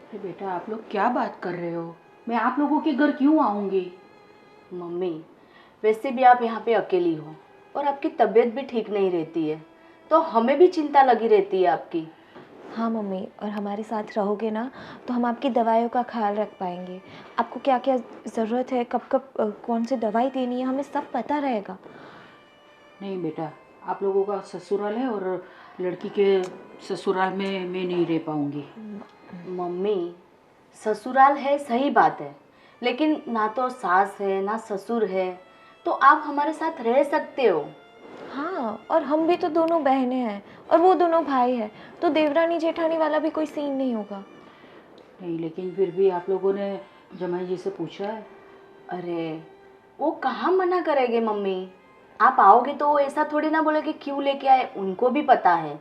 अरे बेटा, आप लोग क्या बात कर रहे हो? मैं आप लोगों के घर क्यों आऊंगी? मम्मी, वैसे भी आप यहाँ पे अकेली हो और आपकी तबीयत भी ठीक नहीं रहती है, तो हमें भी चिंता लगी रहती है आपकी। हाँ मम्मी, और हमारे साथ रहोगे ना तो हम आपकी दवाइयों का ख्याल रख पाएंगे। आपको क्या क्या ज़रूरत है, कब कब कौन सी दवाई देनी है, हमें सब पता रहेगा। नहीं बेटा, आप लोगों का ससुराल है और लड़की के ससुराल में मैं नहीं रह पाऊंगी। मम्मी, ससुराल है सही बात है, लेकिन ना तो सास है ना ससुर है, तो आप हमारे साथ रह सकते हो। हाँ, और हम भी तो दोनों बहनें हैं और वो दोनों भाई हैं, तो देवरानी जेठानी वाला भी कोई सीन नहीं होगा। नहीं, लेकिन फिर भी आप लोगों ने जमाई जी से पूछा है? अरे, वो कहाँ मना करेंगे मम्मी। आप आओगे तो वो ऐसा थोड़ी ना बोले कि क्यों लेके आए। उनको भी पता है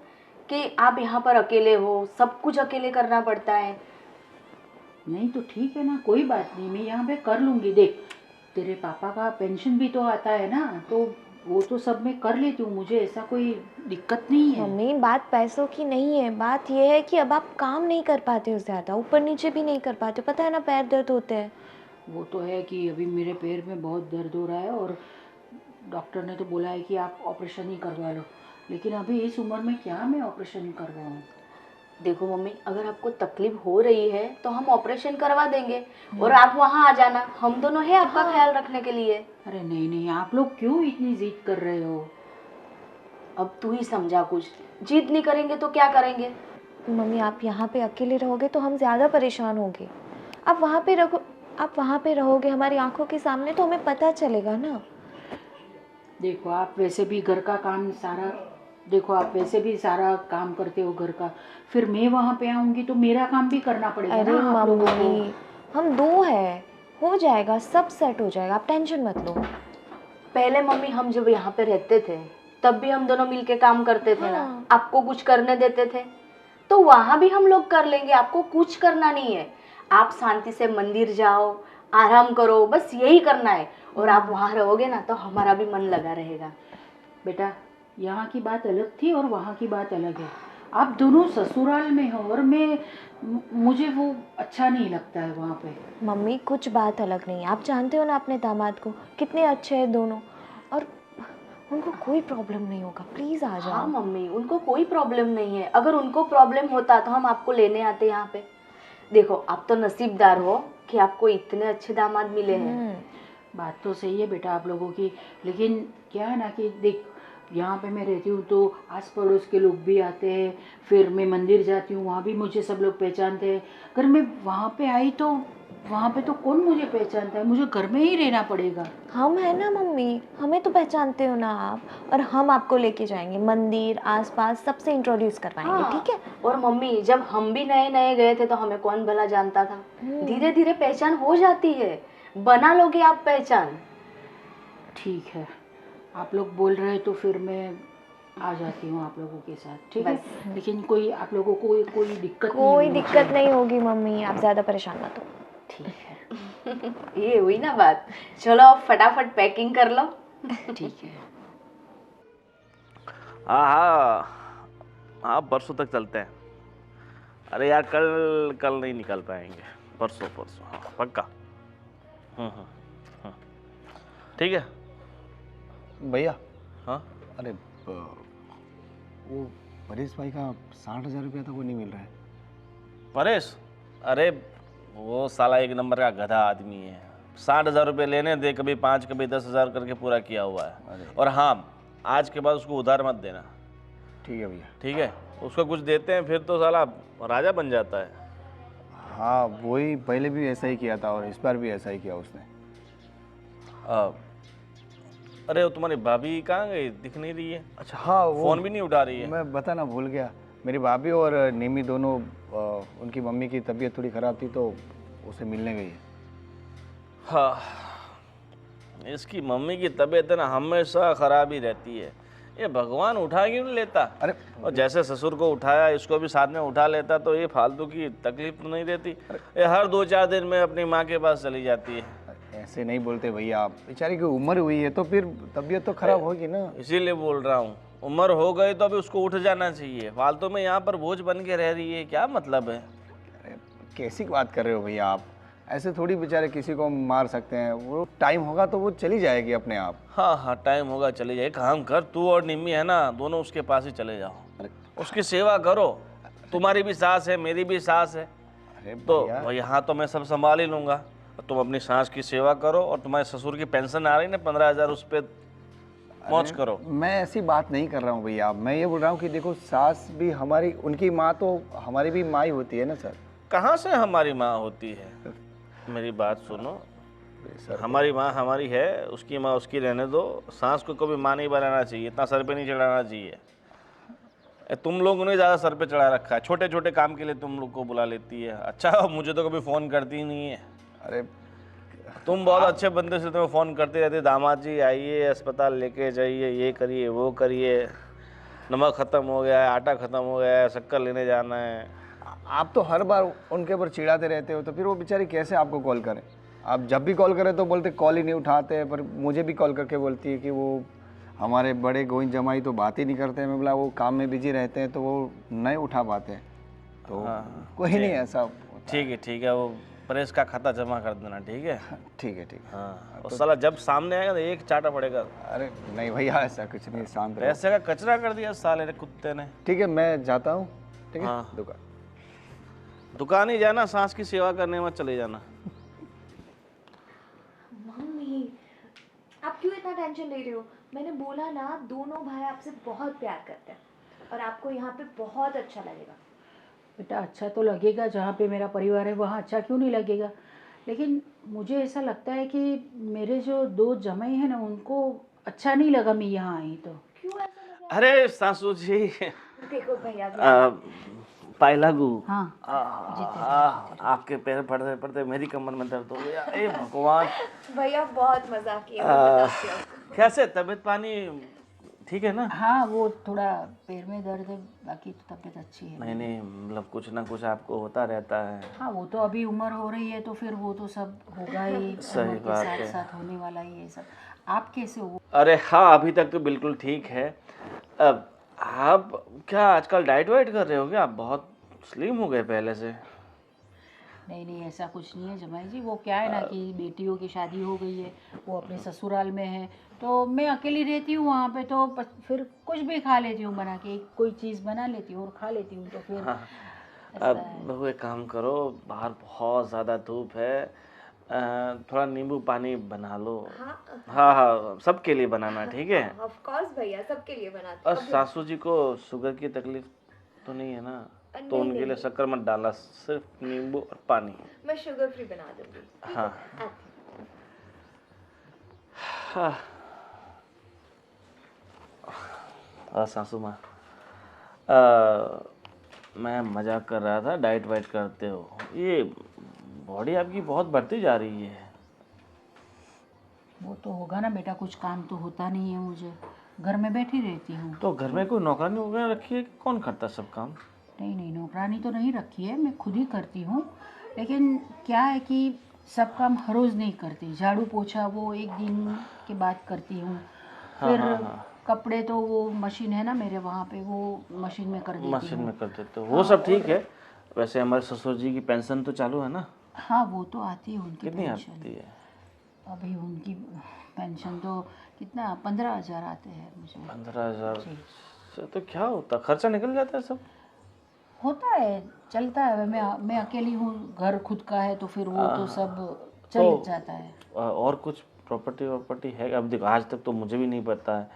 कि आप यहाँ पर अकेले हो, सब कुछ अकेले करना पड़ता है। नहीं तो ठीक है ना, कोई बात नहीं, मैं यहाँ पे कर लूँगी। देख, तेरे पापा का पेंशन भी तो आता है ना, तो वो तो सब मैं कर लेती हूँ, मुझे ऐसा कोई दिक्कत नहीं है। मम्मी, बात पैसों की नहीं है, बात ये है कि अब आप काम नहीं कर पाते हो, ज़्यादा ऊपर नीचे भी नहीं कर पाते, पता है ना, पैर दर्द होते हैं। वो तो है कि अभी मेरे पैर में बहुत दर्द हो रहा है और डॉक्टर ने तो बोला है कि आप ऑपरेशन ही करवा लो, लेकिन अभी इस उम्र में क्या मैं ऑपरेशन करवाऊँ? देखो मम्मी, अगर आपको तकलीफ हो रही है तो हम ऑपरेशन करवा देंगे और आप वहाँ आ जाना, हम दोनों हैं आपका ख्याल रखने के लिए। अरे नहीं नहीं, आप लोग क्यों इतनी जिद कर रहे हो? अब तू ही समझा कुछ। जिद नहीं करेंगे तो क्या करेंगे। मम्मी, आप यहाँ पे अकेले रहोगे तो हम ज़्यादा परेशान होंगे। आप वहाँ पे रहो, आप वहाँ पे रहोगे हमारी आंखों के सामने तो हमें पता चलेगा ना। देखो, आप वैसे भी घर का काम सारा, देखो आप वैसे भी सारा काम करते हो घर का, फिर मैं वहाँ पे आऊँगी तो मेरा काम भी करना पड़ेगा अरे ना आप लोगों को। मम्मी, हम दो हैं, हो जाएगा, सब सेट हो जाएगा, आप टेंशन मत लो। पहले मम्मी, हम जब यहाँ पे रहते थे तब भी हम दोनों मिलके काम करते थे ना। हाँ। आपको कुछ करने देते थे तो वहां भी हम लोग कर लेंगे, आपको कुछ करना नहीं है। आप शांति से मंदिर जाओ, आराम करो, बस यही करना है। और आप वहां रहोगे ना तो हमारा भी मन लगा रहेगा। बेटा, यहाँ की बात अलग थी और वहाँ की बात अलग है। आप दोनों ससुराल में हो और मुझे वो अच्छा नहीं लगता है वहाँ पे। मम्मी, कुछ बात अलग नहीं है, आप जानते हो ना अपने दामाद को, कितने अच्छे हैं दोनों, और उनको कोई प्रॉब्लम नहीं होगा, प्लीज़ आ हाँ जाओ। मम्मी, उनको कोई प्रॉब्लम नहीं है। अगर उनको प्रॉब्लम होता तो हम आपको लेने आते यहाँ पे। देखो, आप तो नसीबदार हो कि आपको इतने अच्छे दामाद मिले हैं। बात तो सही है बेटा आप लोगों की, लेकिन क्या है ना कि देख, यहाँ पे मैं रहती हूँ तो आस पड़ोस के लोग भी आते हैं, फिर मैं मंदिर जाती हूँ वहाँ भी मुझे सब लोग पहचानते हैं। अगर मैं वहाँ पे आई तो वहाँ पे तो कौन मुझे पहचानता है, मुझे घर में ही रहना पड़ेगा। हम है ना मम्मी, हमें तो पहचानते हो ना आप, और हम आपको लेके जाएंगे मंदिर, आसपास सबसे इंट्रोड्यूस करवाएंगे, ठीक है। हाँ, और मम्मी, जब हम भी नए नए गए थे तो हमें कौन भला जानता था। धीरे धीरे पहचान हो जाती है, बना लोगे आप पहचान। ठीक है, आप लोग बोल रहे हैं तो फिर मैं आ जाती हूँ आप लोगों के साथ, ठीक है। लेकिन कोई आप लोगों को कोई दिक्कत नहीं कोई होनी दिक्कत चाहिए। नहीं होगी मम्मी, आप ज़्यादा परेशान मत हो। ठीक है। ये हुई ना बात। चलो अब फटाफट पैकिंग कर लो। ठीक है। हाँ हाँ हाँ, परसों तक चलते हैं। अरे यार, कल कल नहीं निकल पाएंगे, परसों परसों, हाँ पक्का। हम्म हम्म हम्म, ठीक है। भैया, हाँ, अरे वो परेश भाई का 60,000 रुपया था, वो नहीं मिल रहा है। परेश, अरे वो साला एक नंबर का गधा आदमी है। 60,000 रुपये लेने दे, कभी 5 कभी 10,000 करके पूरा किया हुआ है। और हाँ, आज के बाद उसको उधार मत देना। ठीक है भैया। ठीक है, उसको कुछ देते हैं फिर तो साला राजा बन जाता है। हाँ, वही पहले भी ऐसा ही किया था और इस बार भी ऐसा ही किया उसने। अरे वो तुम्हारी भाभी कहाँ गई, दिख नहीं रही है। अच्छा हाँ, वो फ़ोन भी नहीं उठा रही है। मैं बताना भूल गया, मेरी भाभी और निमी दोनों, उनकी मम्मी की तबीयत थोड़ी ख़राब थी तो उसे मिलने गई है। हाँ, इसकी मम्मी की तबीयत है ना हमेशा ख़राब ही रहती है। ये भगवान उठा क्यों नहीं लेता। अरे और जैसे ससुर को उठाया, इसको भी साथ में उठा लेता तो ये फालतू की तकलीफ तो नहीं रहती। ये हर 2-4 दिन में अपनी माँ के पास चली जाती है। ऐसे नहीं बोलते भैया, आप बेचारी की उम्र हुई है तो फिर तबीयत तो खराब होगी ना। इसीलिए बोल रहा हूँ, उम्र हो गई तो अभी उसको उठ जाना चाहिए। फालतू में यहाँ पर बोझ बन के रह रही है, क्या मतलब है। अरे कैसी बात कर रहे हो भैया आप? ऐसे थोड़ी बेचारे किसी को मार सकते हैं, वो टाइम होगा तो वो चली जाएगी अपने आप। हाँ हाँ, टाइम होगा चले जाए। काम कर, तू और निम्मी है ना, दोनों उसके पास ही चले जाओ, उसकी सेवा करो। तुम्हारी भी सास है, मेरी भी सास है, अरे तो भैया, यहाँ तो मैं सब संभाल ही लूँगा। तुम अपनी सास की सेवा करो, और तुम्हारे ससुर की पेंशन आ रही ना 15,000, उस पर मौज करो। मैं ऐसी बात नहीं कर रहा हूँ भैया, मैं ये बोल रहा हूँ कि देखो सास भी हमारी, उनकी माँ तो हमारी भी माँ ही होती है ना सर। कहाँ से हमारी माँ होती है? मेरी बात सुनो, हमारी माँ हमारी है, उसकी माँ उसकी रहने दो। सास को कभी माँ नहीं बनाना चाहिए, इतना सर पे नहीं चढ़ाना चाहिए। तुम लोगों ने ज़्यादा सर पे चढ़ा रखा है, छोटे छोटे काम के लिए तुम लोग को बुला लेती है। अच्छा, मुझे तो कभी फ़ोन करती ही नहीं है। अरे तुम बहुत अच्छे बंदे से तुम्हें फ़ोन करते रहते, दामाद जी आइए, अस्पताल लेके जाइए, ये करिए वो करिए, नमक ख़त्म हो गया है, आटा ख़त्म हो गया है, शक्कर लेने जाना है। आप तो हर बार उनके ऊपर चिढ़ाते रहते हो, तो फिर वो बेचारी कैसे आपको कॉल करें? आप जब भी कॉल करें तो बोलते कॉल ही नहीं उठाते, पर मुझे भी कॉल करके बोलती है कि वो हमारे बड़े गोविंद जमाई तो बात ही नहीं करते हैं। मैं बोला वो काम में बिजी रहते हैं तो वो नहीं उठा पाते हैं, तो कोई नहीं ऐसा। ठीक है, वो प्रेस का खाता जमा कर देना, ठीक है? ठीक है ठीक है। हाँ, और साला जब सामने आएगा तो एक चाटा पड़ेगा। अरे नहीं भैया, ऐसा कुछ नहीं, शांत रहो। पैसे का कचरा कर दिया साले ने, कुत्ते ने। ठीक है, मैं जाता हूँ। ठीक है, हाँ। दुकान ही जाना, सांस की सेवा करने मत चले जाना। मम्मी, आप क्यों इतना टेंशन ले रहे हो? मैंने बोला ना, दोनों भाई आपसे बहुत प्यार करते हैं और आपको यहाँ पे बहुत अच्छा लगेगा। बेटा अच्छा तो लगेगा, जहाँ पे मेरा परिवार है वहाँ अच्छा क्यों नहीं लगेगा? लेकिन मुझे ऐसा लगता है कि मेरे जो दो जमाई हैं ना, उनको अच्छा नहीं लगा मैं यहाँ आई तो। क्यों ऐसा लगा? अरे सासू जी, देखो भैया, पायलागू, हाँ आपके पैर पड़ते पड़ते मेरी कमर में दर्द हो गया। ए भगवान। भैया बहुत मजाक किया, मैं बताती हूँ। कैसे तबीयत पानी ठीक है ना? हाँ, वो थोड़ा पैर में दर्द है, बाकी तो तबीयत अच्छी है। नहीं, मतलब कुछ ना कुछ आपको होता रहता है। हाँ, वो तो अभी उम्र हो रही है तो फिर वो तो सब होगा ही, सही उम्र के बात साथ है। साथ होने वाला ही है सब। आप कैसे हो? अरे हाँ, अभी तक तो बिल्कुल ठीक है। अब आप क्या आजकल डाइट वाइट कर रहे हो क्या? आप बहुत स्लिम हो गए पहले से। नहीं ऐसा कुछ नहीं है जमाई जी। वो क्या है ना कि बेटियों की शादी हो गई है, वो अपने ससुराल में है, तो मैं अकेली रहती हूँ वहाँ पे, तो फिर कुछ भी खा लेती हूँ बना के, कोई चीज़ बना लेती हूँ और खा लेती हूँ, तो फिर हाँ, ऐसा अब है। बहू एक काम करो, बाहर बहुत ज़्यादा धूप है, थोड़ा नींबू पानी बना लो। हाँ, सबके लिए बनाना, ठीक है? ऑफ कोर्स भैया, सबके लिए बनाती और हूँ। सासू जी को शुगर की तकलीफ तो नहीं है ना? तो उनके लिए शक्कर मत डालना, सिर्फ नींबू और पानी। मैं शुगर फ्री बना दूंगी। हाँ हाँ। और सासू माँ, मैं मजाक कर रहा था, डाइट वाइट करते हो, ये बॉडी आपकी बहुत बढ़ती जा रही है। वो तो होगा ना बेटा, कुछ काम तो होता नहीं है मुझे, घर में बैठी रहती हूँ। तो घर में कोई नौकरानी वगैरह रखी है कि कौन करता सब काम? नहीं नौकरानी तो नहीं रखी है, मैं खुद ही करती हूँ। लेकिन क्या है कि सब काम हर रोज़ नहीं करती, झाड़ू पोछा वो एक दिन के बाद करती हूँ। फिर कपड़े तो वो मशीन है ना मेरे वहाँ पे, वो मशीन में कर देती हूँ। मशीन में कर देते हो, वो सब ठीक है। वैसे हमारे ससुर जी की पेंशन तो चालू है ना? हाँ, वो तो आती है उनकी कितनी पेंशन। आती है? अभी उनकी पेंशन तो कितना 15,000 आते हैं मुझे। 15,000 से तो क्या होता, खर्चा निकल जाता है सब? होता है, चलता है। मैं अकेली हूँ, घर खुद का है, तो फिर वो तो सब चल तो जाता है। और कुछ प्रॉपर्टी है? अब देखो, आज तक तो मुझे भी नहीं पता है,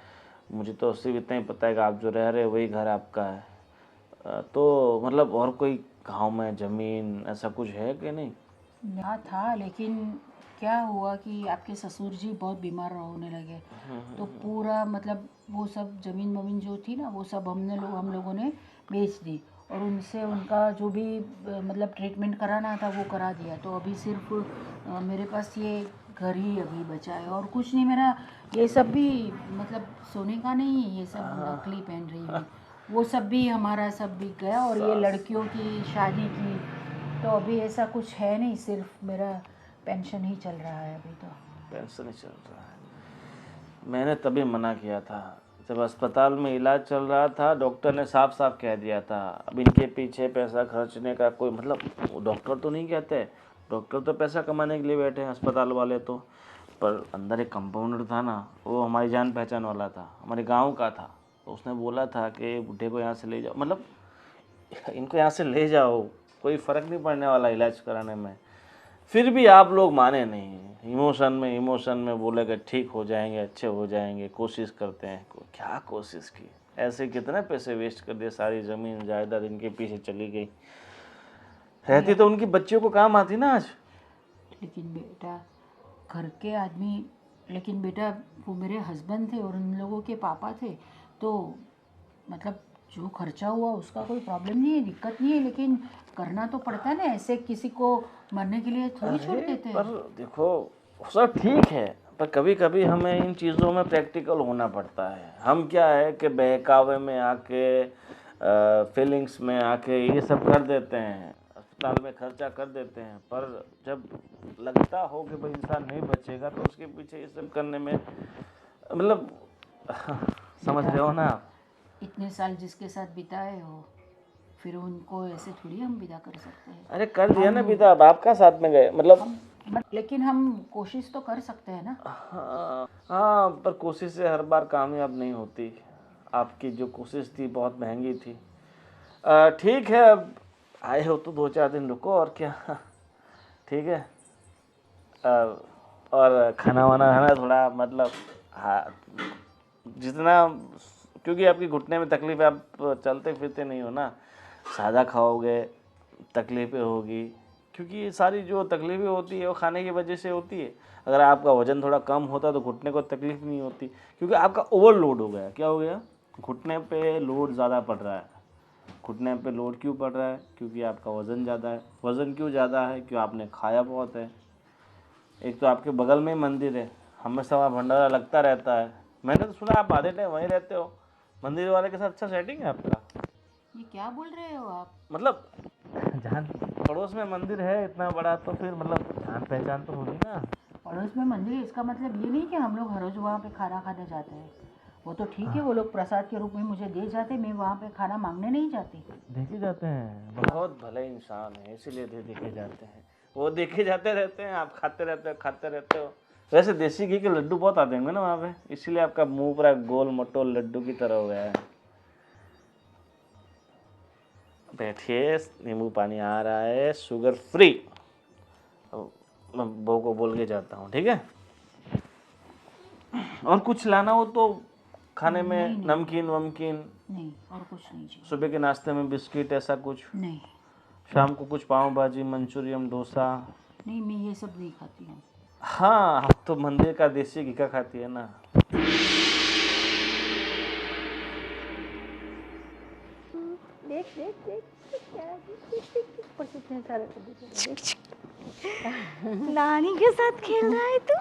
मुझे तो सिर्फ इतना ही पता है कि आप जो रह रहे हो वही घर आपका है। तो मतलब और कोई गांव में ज़मीन ऐसा कुछ है कि नहीं? यहाँ था, लेकिन क्या हुआ कि आपके ससुर जी बहुत बीमार होने लगे, तो पूरा मतलब वो सब ज़मीन वमीन जो थी ना, वो सब हम लोगों ने बेच दी, और उनसे उनका जो भी मतलब ट्रीटमेंट कराना था वो करा दिया। तो अभी सिर्फ मेरे पास ये घर ही अभी बचा है, और कुछ नहीं। मेरा ये सब भी मतलब सोने का नहीं है, ये सब नकली पहन रही हूँ, वो सब भी हमारा सब बिक गया। और ये लड़कियों की शादी की, तो अभी ऐसा कुछ है नहीं, सिर्फ मेरा पेंशन ही चल रहा है अभी तो। पेंशन ही चल रहा है। मैंने तभी मना किया था जब अस्पताल में इलाज चल रहा था डॉक्टर ने साफ साफ कह दिया था अब इनके पीछे पैसा खर्चने का कोई मतलब डॉक्टर तो नहीं कहते, डॉक्टर तो पैसा कमाने के लिए बैठे हैं, अस्पताल वाले तो। पर अंदर एक कंपाउंडर था ना, वो हमारी जान पहचान वाला था, हमारे गांव का था। तो उसने बोला था कि बुढ़े को यहाँ से ले जाओ, मतलब इनको यहाँ से ले जाओ, कोई फ़र्क नहीं पड़ने वाला इलाज कराने में। फिर भी आप लोग माने नहीं, इमोशन में बोले कि ठीक हो जाएंगे, अच्छे हो जाएंगे, कोशिश करते हैं। क्या कोशिश की, ऐसे कितने पैसे वेस्ट कर दिए, सारी ज़मीन जायदाद इनके पीछे चली गई। रहती तो उनकी बच्चियों को काम आती ना आज। लेकिन बेटा घर के आदमी, लेकिन बेटा वो मेरे हस्बैंड थे और उन लोगों के पापा थे, तो मतलब जो खर्चा हुआ उसका कोई प्रॉब्लम नहीं है, दिक्कत नहीं है, लेकिन करना तो पड़ता है ना, ऐसे किसी को मरने के लिए थोड़ी छोड़ देते हैं। पर देखो सब ठीक है, पर कभी कभी हमें इन चीज़ों में प्रैक्टिकल होना पड़ता है। हम क्या है कि बहकावे में आके फीलिंग्स में आके ये सब कर देते हैं, अस्पताल में खर्चा कर देते हैं, पर जब लगता हो कि भाई इंसान नहीं बचेगा तो उसके पीछे ये सब करने में मतलब समझ रहे हो ना आप। इतने साल जिसके साथ बिताए हो, फिर उनको ऐसे थोड़ी हम विदा कर सकते हैं। अरे कर दिया ना विदा, अब आपका साथ में गए मतलब। लेकिन हम कोशिश तो कर सकते हैं ना। हाँ, पर कोशिश से हर बार कामयाब नहीं होती। आपकी जो कोशिश थी बहुत महंगी थी। ठीक है, अब आए हो तो 2-4 दिन रुको और क्या। ठीक है। और खाना वाना है ना थोड़ा मतलब, हाँ जितना, क्योंकि आपकी घुटने में तकलीफ है, आप चलते फिरते नहीं हो ना, सादा खाओगे तकलीफ़ें होगी, क्योंकि ये सारी जो तकलीफ़ें होती है वो खाने की वजह से होती है। अगर आपका वज़न थोड़ा कम होता तो घुटने को तकलीफ़ नहीं होती, क्योंकि आपका ओवरलोड हो गया। क्या हो गया, घुटने पे लोड ज़्यादा पड़ रहा है। घुटने पे लोड क्यों पड़ रहा है, क्योंकि आपका वज़न ज़्यादा है। वज़न क्यों ज़्यादा है, क्योंकि आपने खाया बहुत है। एक तो आपके बगल में ही मंदिर है, हमेशा वहाँ भंडारा लगता रहता है। मैंने तो सुना आप आधे टाइम वहीं रहते हो, मंदिर वाले के साथ अच्छा सेटिंग है आपका। ये क्या बोल रहे हो आप? मतलब जान पड़ोस में मंदिर है इतना बड़ा, तो फिर मतलब जान पहचान तो होगी ना। पड़ोस में मंदिर है, इसका मतलब ये नहीं कि हम लोग हर रोज़ वहाँ पे खाना खाने जाते हैं। वो तो ठीक है, वो लोग प्रसाद के रूप में मुझे दे जाते, मैं वहाँ पे खाना मांगने नहीं जाती। देखे जाते हैं, बहुत भले इंसान है इसीलिए देखे जाते हैं। वो देखे जाते रहते हैं, आप खाते रहते हो। वैसे देसी घी के लड्डू बहुत आते होंगे ना वहाँ पे, इसीलिए आपका मुंह पूरा गोल मटोल लड्डू की तरह हो गया है। बैठिए, नींबू पानी आ रहा है, शुगर फ्री। मैं बहू को बोल के जाता हूँ, ठीक है। और कुछ लाना हो तो खाने में, नमकीन वमकीन। नहीं, और कुछ नहीं चाहिए। सुबह के नाश्ते में बिस्किट ऐसा कुछ, नहीं शाम को कुछ पाव भाजी, मंचूरियन, डोसा। नहीं, मैं ये सब नहीं खाती हूँ। हाँ, आप तो मंदिर का देसी घी का खाती है ना। देख देख देख कितने सारे नानी के साथ खेल रहा है तू?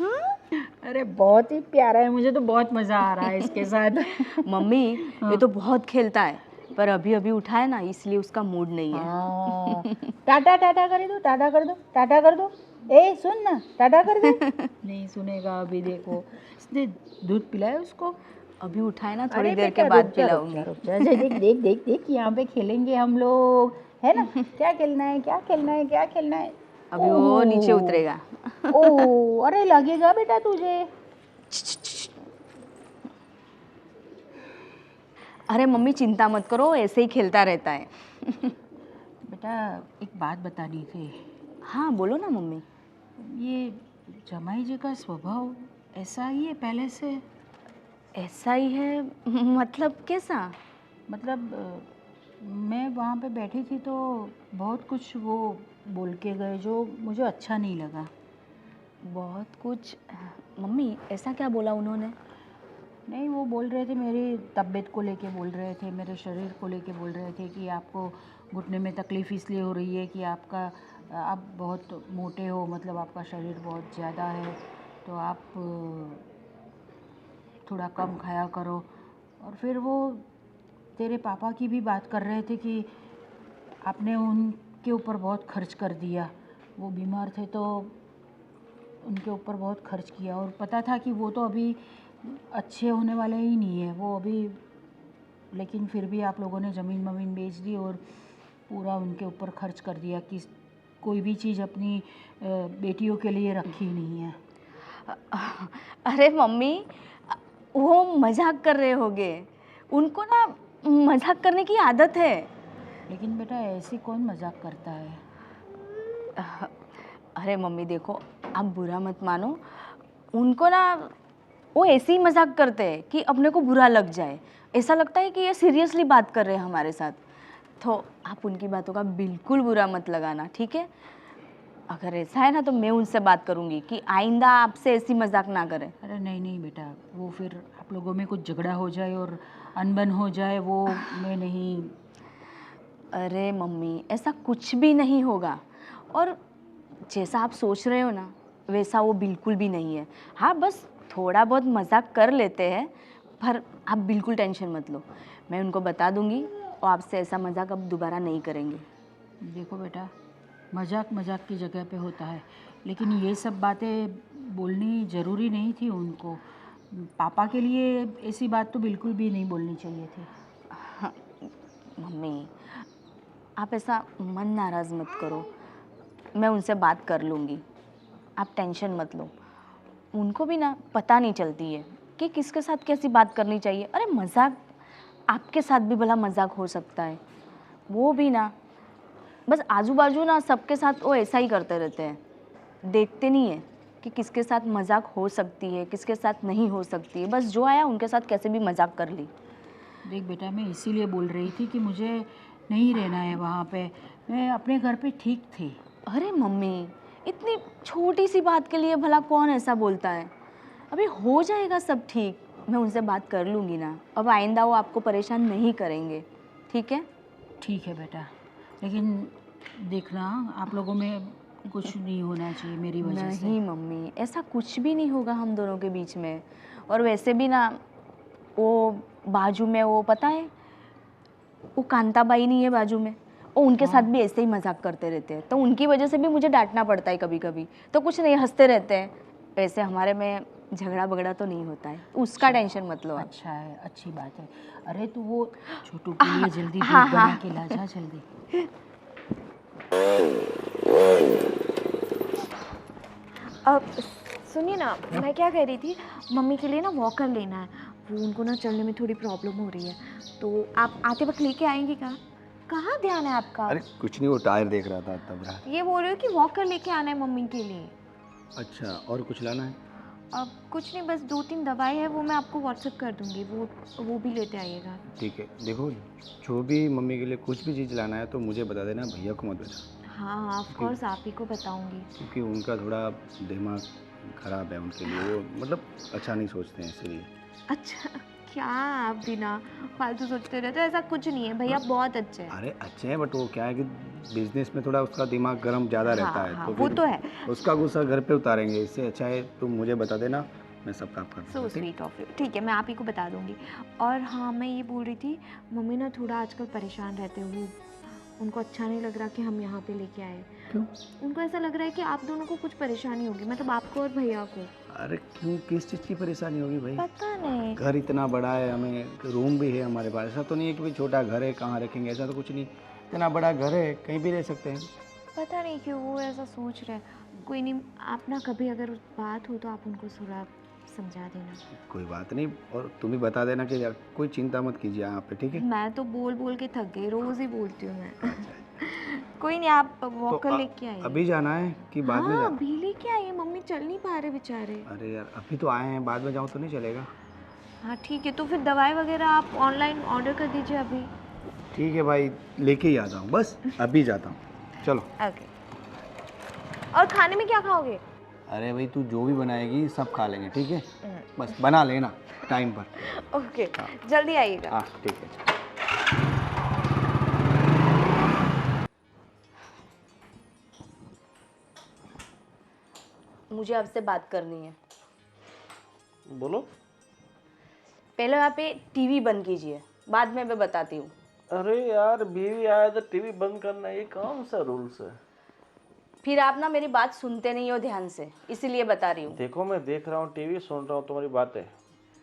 हाँ? अरे बहुत ही प्यारा है, मुझे तो बहुत मज़ा आ रहा है इसके साथ। मम्मी ये तो बहुत खेलता है, पर अभी अभी उठा है ना, इसलिए उसका मूड नहीं है। हाँ, टाटा टाटा कर दो, टाटा कर दो, टाटा कर दो। ए सुन ना, टाटा कर दो। नहीं सुनेगा अभी, देखो इसने दूध पिलाया उसको। अभी उठा है ना, थोड़ी अरे देर बेटा, के बाद रुक जा, रुक पिलाऊंगी। जा, रुक जा। देख देख देख देख, यहाँ पे खेलेंगे हम लोग, है ना। क्या खेलना है, क्या खेलना है, क्या खेलना है? अभी वो नीचे उतरेगा। ओ अरे लगेगा बेटा तुझे। अरे मम्मी चिंता मत करो, ऐसे ही खेलता रहता है। बेटा एक बात बतानी थी। हाँ बोलो ना मम्मी। ये जमाई जी का स्वभाव ऐसा ही है पहले से? ऐसा ही है मतलब कैसा? मतलब मैं वहाँ पे बैठी थी तो बहुत कुछ वो बोल के गए जो मुझे अच्छा नहीं लगा। बहुत कुछ? मम्मी ऐसा क्या बोला उन्होंने? नहीं, वो बोल रहे थे मेरी तबीयत को लेके बोल रहे थे, मेरे शरीर को लेके बोल रहे थे कि आपको घुटने में तकलीफ़ इसलिए हो रही है कि आप बहुत मोटे हो, मतलब आपका शरीर बहुत ज़्यादा है, तो आप थोड़ा कम खाया करो। और फिर वो तेरे पापा की भी बात कर रहे थे कि आपने उनके ऊपर बहुत खर्च कर दिया। वो बीमार थे तो उनके ऊपर बहुत खर्च किया, और पता था कि वो तो अभी अच्छे होने वाले ही नहीं है वो अभी। लेकिन फिर भी आप लोगों ने ज़मीन वमीन बेच दी और पूरा उनके ऊपर खर्च कर दिया कि कोई भी चीज़ अपनी बेटियों के लिए रखी नहीं है। अरे मम्मी, वो मजाक कर रहे होगे, उनको ना मजाक करने की आदत है। लेकिन बेटा ऐसे कौन मजाक करता है? अरे मम्मी देखो, आप बुरा मत मानो, उनको ना वो ऐसे ही मजाक करते हैं कि अपने को बुरा लग जाए, ऐसा लगता है कि ये सीरियसली बात कर रहे हैं हमारे साथ। तो आप उनकी बातों का बिल्कुल बुरा मत लगाना, ठीक है? अगर ऐसा है ना तो मैं उनसे बात करूंगी कि आइंदा आपसे ऐसी मजाक ना करें। अरे नहीं नहीं बेटा, वो फिर आप लोगों में कुछ झगड़ा हो जाए और अनबन हो जाए, वो मैं नहीं। अरे मम्मी, ऐसा कुछ भी नहीं होगा, और जैसा आप सोच रहे हो ना वैसा वो बिल्कुल भी नहीं है। हाँ, बस थोड़ा बहुत मजाक कर लेते हैं, पर आप बिल्कुल टेंशन मत लो, मैं उनको बता दूंगी और आपसे ऐसा मजाक अब दोबारा नहीं करेंगे। देखो बेटा, मजाक मजाक की जगह पे होता है, लेकिन ये सब बातें बोलनी ज़रूरी नहीं थी उनको। पापा के लिए ऐसी बात तो बिल्कुल भी नहीं बोलनी चाहिए थी। हाँ, मम्मी आप ऐसा मन नाराज़ मत करो, मैं उनसे बात कर लूँगी, आप टेंशन मत लो। उनको भी ना पता नहीं चलती है कि किसके साथ कैसी बात करनी चाहिए। अरे मजाक आपके साथ भी भला मजाक हो सकता है, वो भी ना बस आजू बाजू ना सबके साथ वो ऐसा ही करते रहते हैं, देखते नहीं है कि किसके साथ मजाक हो सकती है किसके साथ नहीं हो सकती है, बस जो आया उनके साथ कैसे भी मजाक कर ली। देख बेटा, मैं इसीलिए बोल रही थी कि मुझे नहीं रहना है वहाँ पे, मैं अपने घर पे ठीक थी। अरे मम्मी, इतनी छोटी सी बात के लिए भला कौन ऐसा बोलता है? अभी हो जाएगा सब ठीक, मैं उनसे बात कर लूँगी ना, अब आइंदा वो आपको परेशान नहीं करेंगे, ठीक है? ठीक है बेटा, लेकिन देखना आप लोगों में कुछ नहीं होना चाहिए मेरी वजह से। नहीं मम्मी, ऐसा कुछ भी नहीं होगा हम दोनों के बीच में। और वैसे भी ना वो बाजू में वो पता है, वो कांताबाई नहीं है बाजू में, वो उनके साथ भी ऐसे ही मजाक करते रहते हैं, तो उनकी वजह से भी मुझे डांटना पड़ता है कभी कभी। तो कुछ नहीं, हंसते रहते हैं, वैसे हमारे में झगड़ा बगड़ा तो नहीं होता है, उसका टेंशन मत लो आप। अच्छा है, अच्छी बात है। अरे तू वो छोटू के लिए जल्दी दूध हाँ, बना हाँ। के ला जा जल्दी। अब सुनिए ना, मैं क्या कह रही थी, मम्मी के लिए ना वॉकर लेना है, वो उनको ना चलने में थोड़ी प्रॉब्लम हो रही है, तो आप आते वक्त लेके आएंगे क्या? कहाँ ध्यान है आपका? अरे कुछ नहीं, वो टायर देख रहा था तब रहा। ये बोल रही हो कि वॉकर लेके आना है मम्मी के लिए। अच्छा, और कुछ लाना है? अब कुछ नहीं, बस 2-3 दवाई है, वो मैं आपको व्हाट्सएप कर दूंगी, वो भी लेते आइएगा। ठीक है, देखो जो भी मम्मी के लिए कुछ भी चीज़ लाना है तो मुझे बता देना, भैया को मत बता, हाँ ऑफ कोर्स आप ही को बताऊंगी। क्योंकि उनका थोड़ा दिमाग खराब है, उनके लिए वो मतलब अच्छा नहीं सोचते हैं इसीलिए। अच्छा, क्या आप भी ना फालतू सोचते रहते हो, ऐसा कुछ नहीं है, भैया बहुत अच्छे हैं। अरे अच्छे हैं, बट वो क्या है कि बिजनेस में थोड़ा उसका दिमाग गर्म ज़्यादा रहता है, हाँ, तो वो फिर तो है। उसका गुस्सा घर पे उतारेंगे। इससे अच्छा है तुम मुझे बता देना, मैं सब काम कर सो दूँगा। Sweet of you. ठीक है, मैं आप ही को बता दूंगी। और हाँ, मैं ये बोल रही थी, मम्मी ना थोड़ा आजकल परेशान रहते हो, उनको अच्छा नहीं लग रहा कि हम यहाँ पे लेके आए। क्यों? उनको ऐसा लग रहा है कि आप दोनों को कुछ परेशानी होगी, मतलब आपको और भैया को। अरे क्यों, किस चीज़ की परेशानी होगी भाई? पता नहीं। घर इतना बड़ा है, हमें रूम भी है हमारे पास, ऐसा तो नहीं है कि भाई छोटा घर है कहाँ रखेंगे, ऐसा तो कुछ नहीं। इतना बड़ा घर है, कहीं भी रह सकते हैं। पता नहीं क्यों वो ऐसा सोच रहे हैं। कोई नहीं, आप ना कभी अगर बात हो तो आप उनको थोड़ा समझा देना। कोई बात नहीं, और तुम भी बता देना कि कोई चिंता मत कीजिए यहाँ पे, ठीक है? मैं तो बोल बोल के थक गई, रोज़ ही बोलती हूँ मैं। कोई नहीं, आप वॉकर लेके आइए। अभी जाना है कि बाद में हाँ जाना? अभी लेके आइए, मम्मी चल नहीं पा रहे बेचारे। अरे यार अभी तो आए हैं, बाद में जाऊँ तो नहीं चलेगा? हाँ ठीक है, तो फिर दवाई वगैरह आप ऑनलाइन ऑर्डर कर दीजिए अभी। ठीक है भाई, लेके ही आता हूँ, बस अभी जाता हूँ, चलो। ओके। और खाने में क्या खाओगे? अरे भाई तू जो भी बनाएगी सब खा लेंगे, ठीक है? बस बना लेना टाइम पर। ओके, जल्दी आइएगा। हाँ ठीक है। मुझे आपसे बात करनी है। बोलो। पहले आप पे टीवी बंद कीजिए, बाद में मैं बताती हूँ। अरे यार, बीवी आया तो टीवी बंद करना, ये कौन सा रूल्स है? फिर आप ना मेरी बात सुनते नहीं हो ध्यान से, इसीलिए बता रही हूँ। देखो मैं देख रहा हूँ टीवी, सुन रहा हूँ तुम्हारी बातें।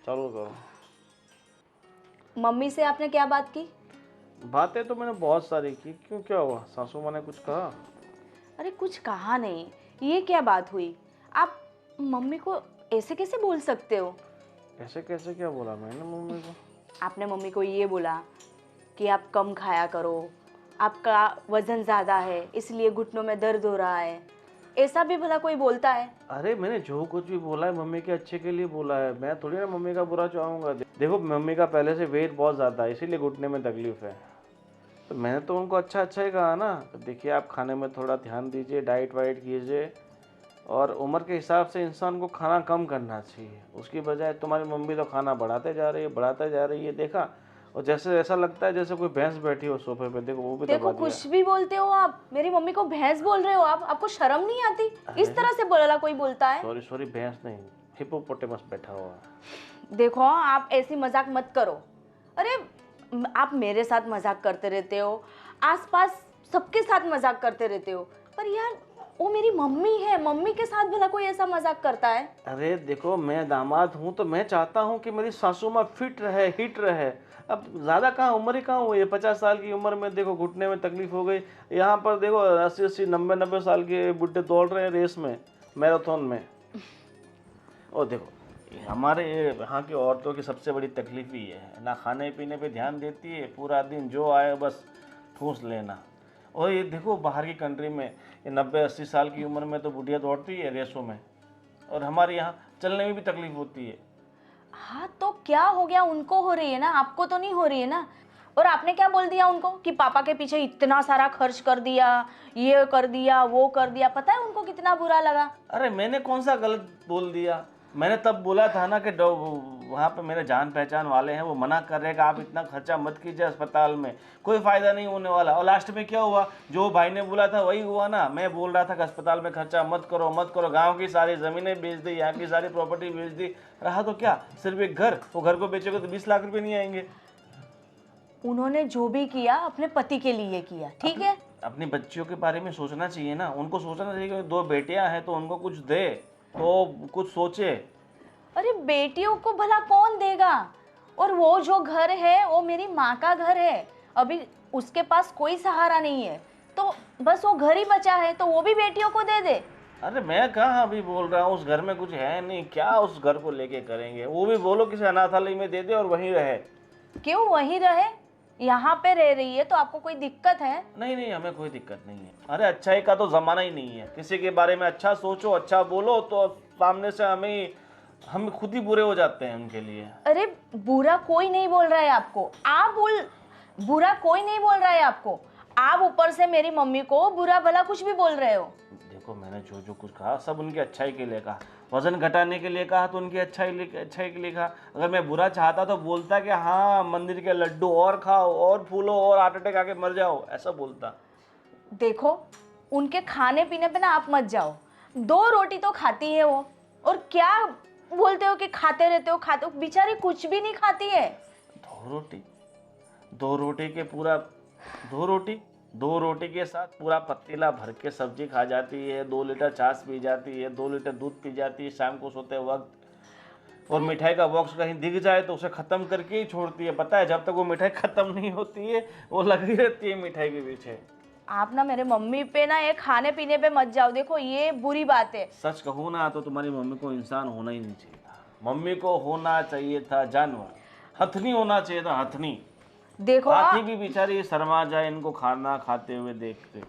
चालू करो। मम्मी से आपने क्या बात की? बातें तो मैंने बहुत सारी की। क्यों, क्या हुआ? सासू माँ ने कुछ कहा? अरे कुछ कहा नहीं, ये क्या बात हुई? आप मम्मी को ऐसे कैसे बोल सकते हो? ऐसे कैसे क्या बोला मैंने मम्मी को? आपने मम्मी को ये बोला कि आप कम खाया करो, आपका वजन ज़्यादा है इसलिए घुटनों में दर्द हो रहा है, ऐसा भी भला कोई बोलता है? अरे मैंने जो कुछ भी बोला है मम्मी के अच्छे के लिए बोला है। मैं थोड़ी ना मम्मी का बुरा चाहूँगा। देखो मम्मी का पहले से वेट बहुत ज़्यादा है, इसीलिए घुटने में तकलीफ है। तो मैंने तो उनको अच्छा अच्छा ही कहा ना। तो देखिए आप खाने में थोड़ा ध्यान दीजिए, डाइट वाइट कीजिए, और उम्र के हिसाब से इंसान को खाना कम करना चाहिए। उसकी बजाय तुम्हारी मम्मी तो खाना बढ़ाते जा रही है, बढ़ाते जा रही है, देखा। और जैसे ऐसा लगता है जैसे कोई भैंस बैठी हो सोफे पे, देखो वो भी देखो दबा दिया। कुछ भी बोलते हो आप, मेरी मम्मी को भैंस बोल रहे हो आप, आपको शर्म नहीं आती? इस तरह से बोला कोई बोलता है? सॉरी सॉरी, भैंस नहीं, हिप्पोपोटेमस बैठा हुआ है। देखो आप ऐसी मजाक मत करो। अरे आप मेरे साथ मजाक करते रहते हो, आसपास सबके साथ मजाक करते रहते हो, पर यार वो मेरी मम्मी है, मम्मी के साथ भला कोई ऐसा मजाक करता है? अरे देखो मैं दामाद हूँ तो मैं चाहता हूँ कि मेरी सासू माँ फिट रहे, हिट रहे। अब ज़्यादा कहाँ उम्र ही कहाँ हुई है, 50 साल की उम्र में देखो घुटने में तकलीफ हो गई। यहाँ पर देखो 80-80, 90-90 साल के बुढ़े दौड़ रहे हैं रेस में, मैराथन में। और देखो हमारे यहाँ की औरतों की सबसे बड़ी तकलीफ ही ये है, ना खाने पीने पे ध्यान देती है, पूरा दिन जो आए बस ठूस लेना। और ये देखो बाहर की कंट्री में ये 90-80 साल की उम्र में तो बुढ़िया दौड़ती है रेसों में, और हमारे यहाँ चलने में भी तकलीफ होती है। हाँ तो क्या हो गया, उनको हो रही है ना, आपको तो नहीं हो रही है ना? और आपने क्या बोल दिया उनको कि पापा के पीछे इतना सारा खर्च कर दिया, ये कर दिया, वो कर दिया? पता है उनको कितना बुरा लगा? अरे मैंने कौन सा गलत बोल दिया? मैंने तब बोला था ना कि वहाँ पे मेरे जान पहचान वाले हैं, वो मना कर रहे हैं कि आप इतना खर्चा मत कीजिए अस्पताल में, कोई फ़ायदा नहीं होने वाला। और लास्ट में क्या हुआ, जो भाई ने बोला था वही हुआ ना। मैं बोल रहा था कि अस्पताल में खर्चा मत करो मत करो, गांव की सारी ज़मीनें बेच दी, यहाँ की सारी प्रॉपर्टी बेच दी, रहा तो क्या सिर्फ एक घर। वो घर को बेचोगे तो 20 लाख रुपये नहीं आएंगे। उन्होंने जो भी किया अपने पति के लिए किया, ठीक है? अपनी बच्चियों के बारे में सोचना चाहिए ना, उनको सोचना चाहिए कि 2 बेटियां हैं तो उनको कुछ दे, तो कुछ सोचे। अरे बेटियों को भला कौन देगा? और वो जो घर है वो मेरी माँ का घर है, अभी उसके पास कोई सहारा नहीं है, तो बस वो घर ही बचा है, तो वो भी बेटियों को दे दे। अरे मैं कहाँ अभी बोल रहा हूँ, उस घर में कुछ है नहीं, क्या उस घर को लेके करेंगे? वो भी बोलो किसी अनाथालय में दे दे और वहीं रहे। क्यों वहीं रहे? यहाँ पे रह रही है तो आपको कोई दिक्कत है? नहीं नहीं, हमें कोई दिक्कत नहीं है। अरे अच्छाई का तो ज़माना ही नहीं है। किसी के बारे में अच्छा सोचो, अच्छा बोलो, तो सामने से हम खुद ही बुरे हो जाते हैं उनके लिए। अरे बुरा कोई नहीं बोल रहा है आपको, बुरा कोई नहीं बोल रहा है आपको, आप ऊपर से मेरी मम्मी को बुरा भला कुछ भी बोल रहे हो। देखो मैंने जो जो कुछ कहा सब उनकी अच्छाई के लिए कहा। वजन घटाने के लिए कहा तो उनकी अच्छाई के लिए कहा। अगर मैं बुरा चाहता तो बोलता कि हाँ मंदिर के लड्डू और खाओ और फूलो और हार्ट अटैक आके मर जाओ, ऐसा बोलता। देखो उनके खाने पीने पे ना आप मत जाओ, 2 रोटी तो खाती है वो, और क्या बोलते हो कि खाते रहते हो खाते हो, बेचारी कुछ भी नहीं खाती है। 2 रोटी के पूरा 2 रोटी के साथ पूरा पतीला भर के सब्जी खा जाती है, 2 लीटर छाछ पी जाती है, 2 लीटर दूध पी जाती है शाम को सोते वक्त। और मिठाई का बॉक्स कहीं दिख जाए तो उसे ख़त्म करके ही छोड़ती है। पता है जब तक वो मिठाई ख़त्म नहीं होती है वो लगी रहती है मिठाई के पीछे। आप ना मेरे मम्मी पे ना ये खाने पीने पे मत जाओ, देखो ये बुरी बात है। सच कहूँ ना तो तुम्हारी मम्मी को इंसान होना ही नहीं चाहिए था। मम्मी को होना चाहिए था जानवर, हथनी होना चाहिए था, हथनी। देखो हाथी भी बेचारी शर्मा जाए इनको खाना खाते हुए देखते।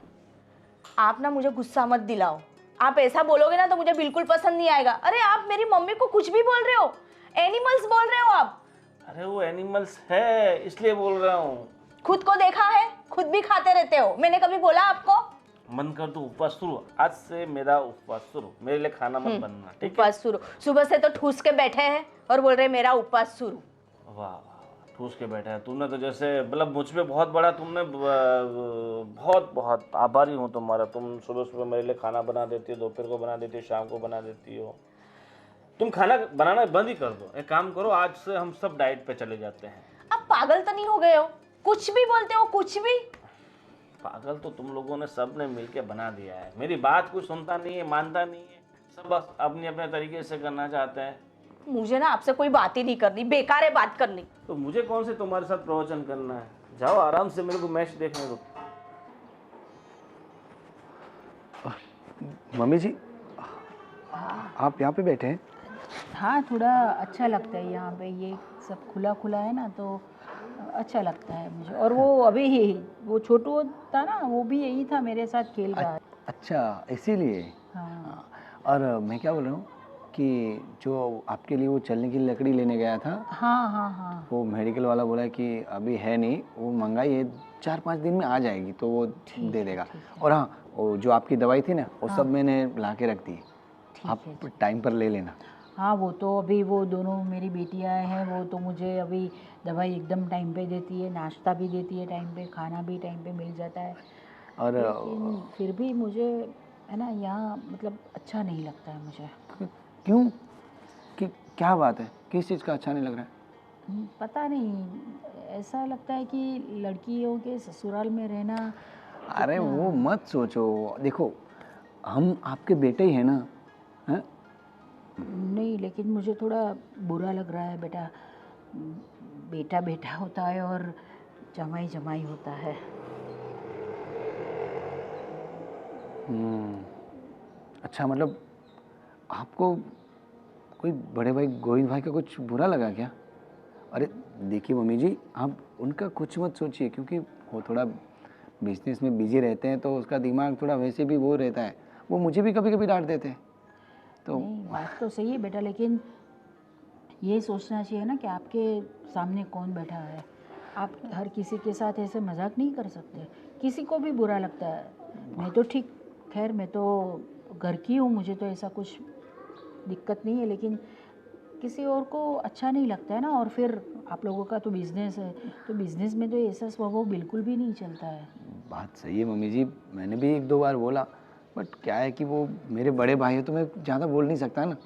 आप ना मुझे गुस्सा मत दिलाओ, आप ऐसा बोलोगे ना तो मुझे बिल्कुल पसंद नहीं आएगा। अरे आप मेरी मम्मी को कुछ भी बोल रहे हो, एनिमल्स बोल रहे हो आप। अरे वो एनिमल्स है इसलिए बोल रहा हूँ। खुद को देखा है, खुद भी खाते रहते हो, मैंने कभी बोला आपको? मन कर तू उपवास शुरू, आज से मेरा उपवास शुरू, मेरे लिए खाना मत बनना, ठीक है? उपवास शुरू? सुबह से तो ठूस के बैठे हैं और बोल रहे मेरा उपवास शुरू। वाह वाह, ठूस के बैठा है तुमने तो, जैसे मतलब मुझ पे बहुत बड़ा तुमने बहुत बहुत आभारी हूँ तुम्हारा। तुम सुबह सुबह मेरे लिए खाना बना देती हो, दोपहर को बना देती हो, शाम को बना देती हो। तुम खाना बनाना बंद ही कर दो, एक काम करो आज से हम सब डाइट पे चले जाते हैं। आप पागल तो नहीं हो गए हो? कुछ भी बोलते हो, कुछ भी। पागल तो तुम लोगों ने सब ने मिलके बना दिया है। मेरी बात कोई सुनता नहीं है, मानता नहीं है, सब बस अपने अपने तरीके से करना चाहते हैं। मुझे ना आपसे कोई बात ही नहीं करनी, बेकार है बात करनी। तो मुझे कौन से तुम्हारे साथ प्रवचन करना है? जाओ आराम से, मेरे को मैच देखने दो। मम्मी जी, आप यहाँ पे बैठे हैं? हाँ, थोड़ा अच्छा लगता है यहाँ पे, ये सब खुला खुला है ना, तो अच्छा लगता है मुझे। और वो अभी वो छोटू था ना, वो भी यही था मेरे साथ खेल रहा है। अच्छा, इसीलिए। हाँ और मैं क्या बोल रहा हूँ कि जो आपके लिए वो चलने की लकड़ी लेने गया था, हाँ हाँ हाँ। वो मेडिकल वाला बोला कि अभी है नहीं, वो मंगाई है, 4-5 दिन में आ जाएगी तो वो दे देगा। और हाँ, वो जो आपकी दवाई थी ना, वो सब मैंने ला के रख दी, आप टाइम पर ले लेना। हाँ, वो तो अभी वो दोनों मेरी बेटियां हैं, वो तो मुझे अभी दवाई एकदम टाइम पे देती है, नाश्ता भी देती है टाइम पे, खाना भी टाइम पे मिल जाता है। और लेकिन फिर भी मुझे है ना यहाँ मतलब अच्छा नहीं लगता है मुझे। क्यों, कि क्या बात है, किस चीज़ का अच्छा नहीं लग रहा है? पता नहीं, ऐसा लगता है कि लड़कियों के ससुराल में रहना। अरे वो मत सोचो, देखो हम आपके बेटे ही हैं ना, हैं? नहीं, लेकिन मुझे थोड़ा बुरा लग रहा है बेटा। बेटा बेटा होता है और जमाई जमाई होता है। अच्छा, मतलब आपको कोई बड़े भाई गोविंद भाई का कुछ बुरा लगा क्या? अरे देखिए मम्मी जी, आप उनका कुछ मत सोचिए, क्योंकि वो थोड़ा बिजनेस में बिजी रहते हैं, तो उसका दिमाग थोड़ा वैसे भी वो रहता है। वो मुझे भी कभी कभी डांट देते हैं। तो नहीं, बात तो सही है बेटा, लेकिन ये सोचना चाहिए ना कि आपके सामने कौन बैठा है। आप हर किसी के साथ ऐसे मजाक नहीं कर सकते, किसी को भी बुरा लगता है। मैं तो ठीक, खैर मैं तो घर की हूँ, मुझे तो ऐसा कुछ दिक्कत नहीं है, लेकिन किसी और को अच्छा नहीं लगता है ना। और फिर आप लोगों का तो बिज़नेस है, तो बिज़नेस में तो ऐसा स्वभाव बिल्कुल भी नहीं चलता है। बात सही है मम्मी जी, मैंने भी 1-2 बार बोला, बट क्या है कि वो मेरे बड़े भाई हैं तो मैं ज़्यादा बोल नहीं सकता ना।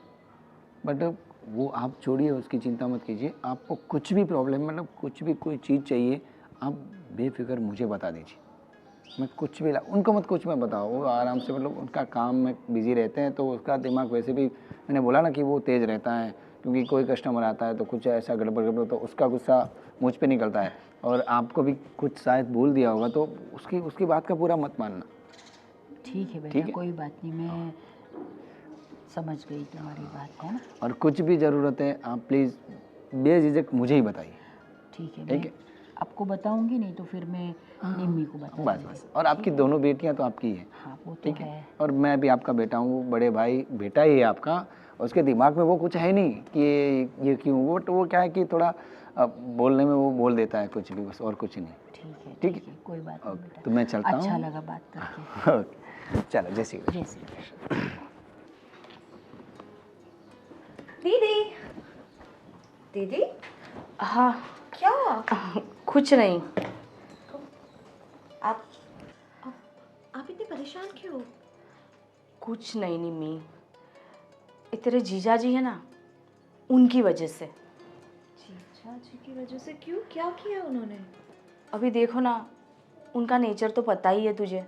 बट वो आप छोड़िए, उसकी चिंता मत कीजिए। आपको कुछ भी प्रॉब्लम, मतलब कुछ भी कोई चीज़ चाहिए, आप बेफिक्र मुझे बता दीजिए, मैं कुछ भी उनको मत कुछ मत बताओ, वो आराम से, मतलब उनका काम में बिजी रहते हैं, तो उसका दिमाग वैसे भी मैंने बोला ना कि वो तेज़ रहता है, क्योंकि कोई कस्टमर आता है तो कुछ ऐसा गड़बड़ गड़बड़ तो उसका गुस्सा मुझ पे निकलता है। और आपको भी कुछ शायद बोल दिया होगा, तो उसकी उसकी बात का पूरा मत मानना। ठीक है बेटा, ठीक है। कोई बात नहीं, मैं समझ गई तुम्हारी बात, है ना। और कुछ भी ज़रूरत है आप प्लीज़ बेझिझक मुझे ही बताइए। ठीक है, ठीक मैं है। आपको बताऊंगी, नहीं तो फिर मैं निम्मी को बस बताऊंगी। बस, और आपकी दोनों बेटियां तो आपकी है। हाँ, वो तो ठीक है। है। और मैं भी आपका बेटा हूँ, बड़े भाई बेटा ही है आपका। उसके दिमाग में वो कुछ है नहीं कि ये क्यों, वो क्या है कि थोड़ा बोलने में वो बोल देता है कुछ भी, बस, और कुछ नहीं। ठीक है, कोई बात नहीं बेटा। तो मैं चलता हूँ। अच्छा लगा बात करके। ओके, चलो, जय श्री कृष्ण। जय श्री कृष्ण। दीदी, दीदी हाँ, क्या हुआ? कुछ नहीं। आप आप इतने परेशान क्यों हो? कुछ नहीं निम्मी, ये तेरे जीजा जी है ना, उनकी वजह से। जीजा जी की वजह से? क्यों, क्या किया उन्होंने? अभी देखो ना, उनका नेचर तो पता ही है तुझे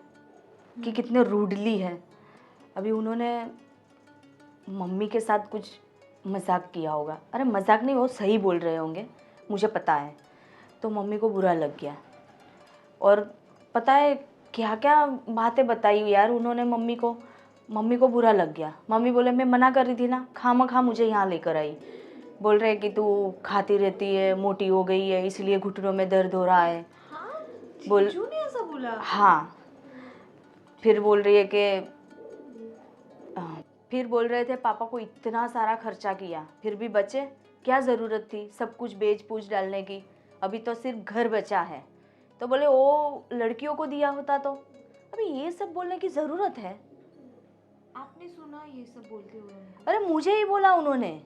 कि कितने रूडली है। अभी उन्होंने मम्मी के साथ कुछ मजाक किया होगा। अरे मजाक नहीं, वो सही बोल रहे होंगे, मुझे पता है। तो मम्मी को बुरा लग गया, और पता है क्या क्या बातें बताई यार उन्होंने मम्मी को। मम्मी को बुरा लग गया। मम्मी बोले मैं मना कर रही थी ना, खामखा मुझे यहाँ लेकर आई। बोल रहे कि तू खाती रहती है, मोटी हो गई है, इसलिए घुटनों में दर्द हो रहा है। हाँ, बोल जीजू ने ऐसा बोला? हाँ। फिर बोल रही है कि फिर बोल रहे थे पापा को इतना सारा खर्चा किया फिर भी बचे, क्या ज़रूरत थी सब कुछ बेच पूछ डालने की, अभी तो सिर्फ घर बचा है। तो बोले वो लड़कियों को दिया होता तो। अभी ये सब बोलने की ज़रूरत है? आपने सुना ये सब बोलते हुए उनको? अरे मुझे ही बोला उन्होंने।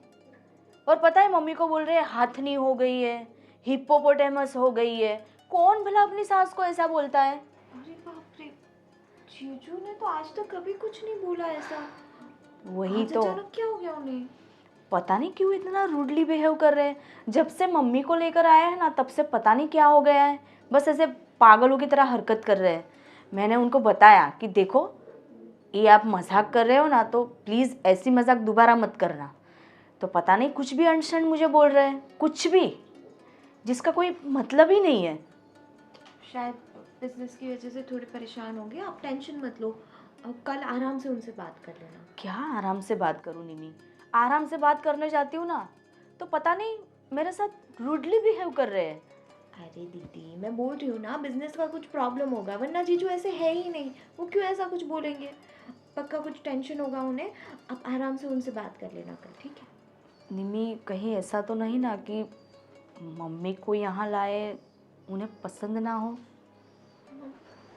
और पता है मम्मी को बोल रहे हैं हाथनी हो गई है, हिप्पोपोटेमस हो गई है। कौन भला अपनी सास को ऐसा बोलता है? अरे बाप रे, जीजू ने तो आज तक कभी कुछ नहीं बोला ऐसा। वही आज तो, अचानक क्या हो गया उन्हें? पता नहीं क्यों इतना रूडली बिहेव कर रहे हैं। जब से मम्मी को लेकर आया है ना, तब से पता नहीं क्या हो गया है, बस ऐसे पागलों की तरह हरकत कर रहे हैं। मैंने उनको बताया कि देखो ये आप मजाक कर रहे हो ना, तो प्लीज़ ऐसी मजाक दोबारा मत करना। तो पता नहीं कुछ भी अनशन मुझे बोल रहे हैं, कुछ भी जिसका कोई मतलब ही नहीं है। शायद बिजनेस की वजह से थोड़े परेशान होंगे, आप टेंशन मत लो। कल आराम से उनसे बात कर लेना। क्या आराम से बात करूं निमी? आराम से बात करने जाती हूँ ना तो पता नहीं मेरे साथ रूडली बिहेव कर रहे हैं। अरे दीदी, मैं बोल रही हूँ ना, बिजनेस का कुछ प्रॉब्लम होगा, वरना जीजू ऐसे है ही नहीं, वो क्यों ऐसा कुछ बोलेंगे। पक्का कुछ टेंशन होगा उन्हें, आप आराम से उनसे बात कर लेना कल, ठीक है। निमी कहीं ऐसा तो नहीं ना कि मम्मी को यहाँ लाए उन्हें पसंद ना हो?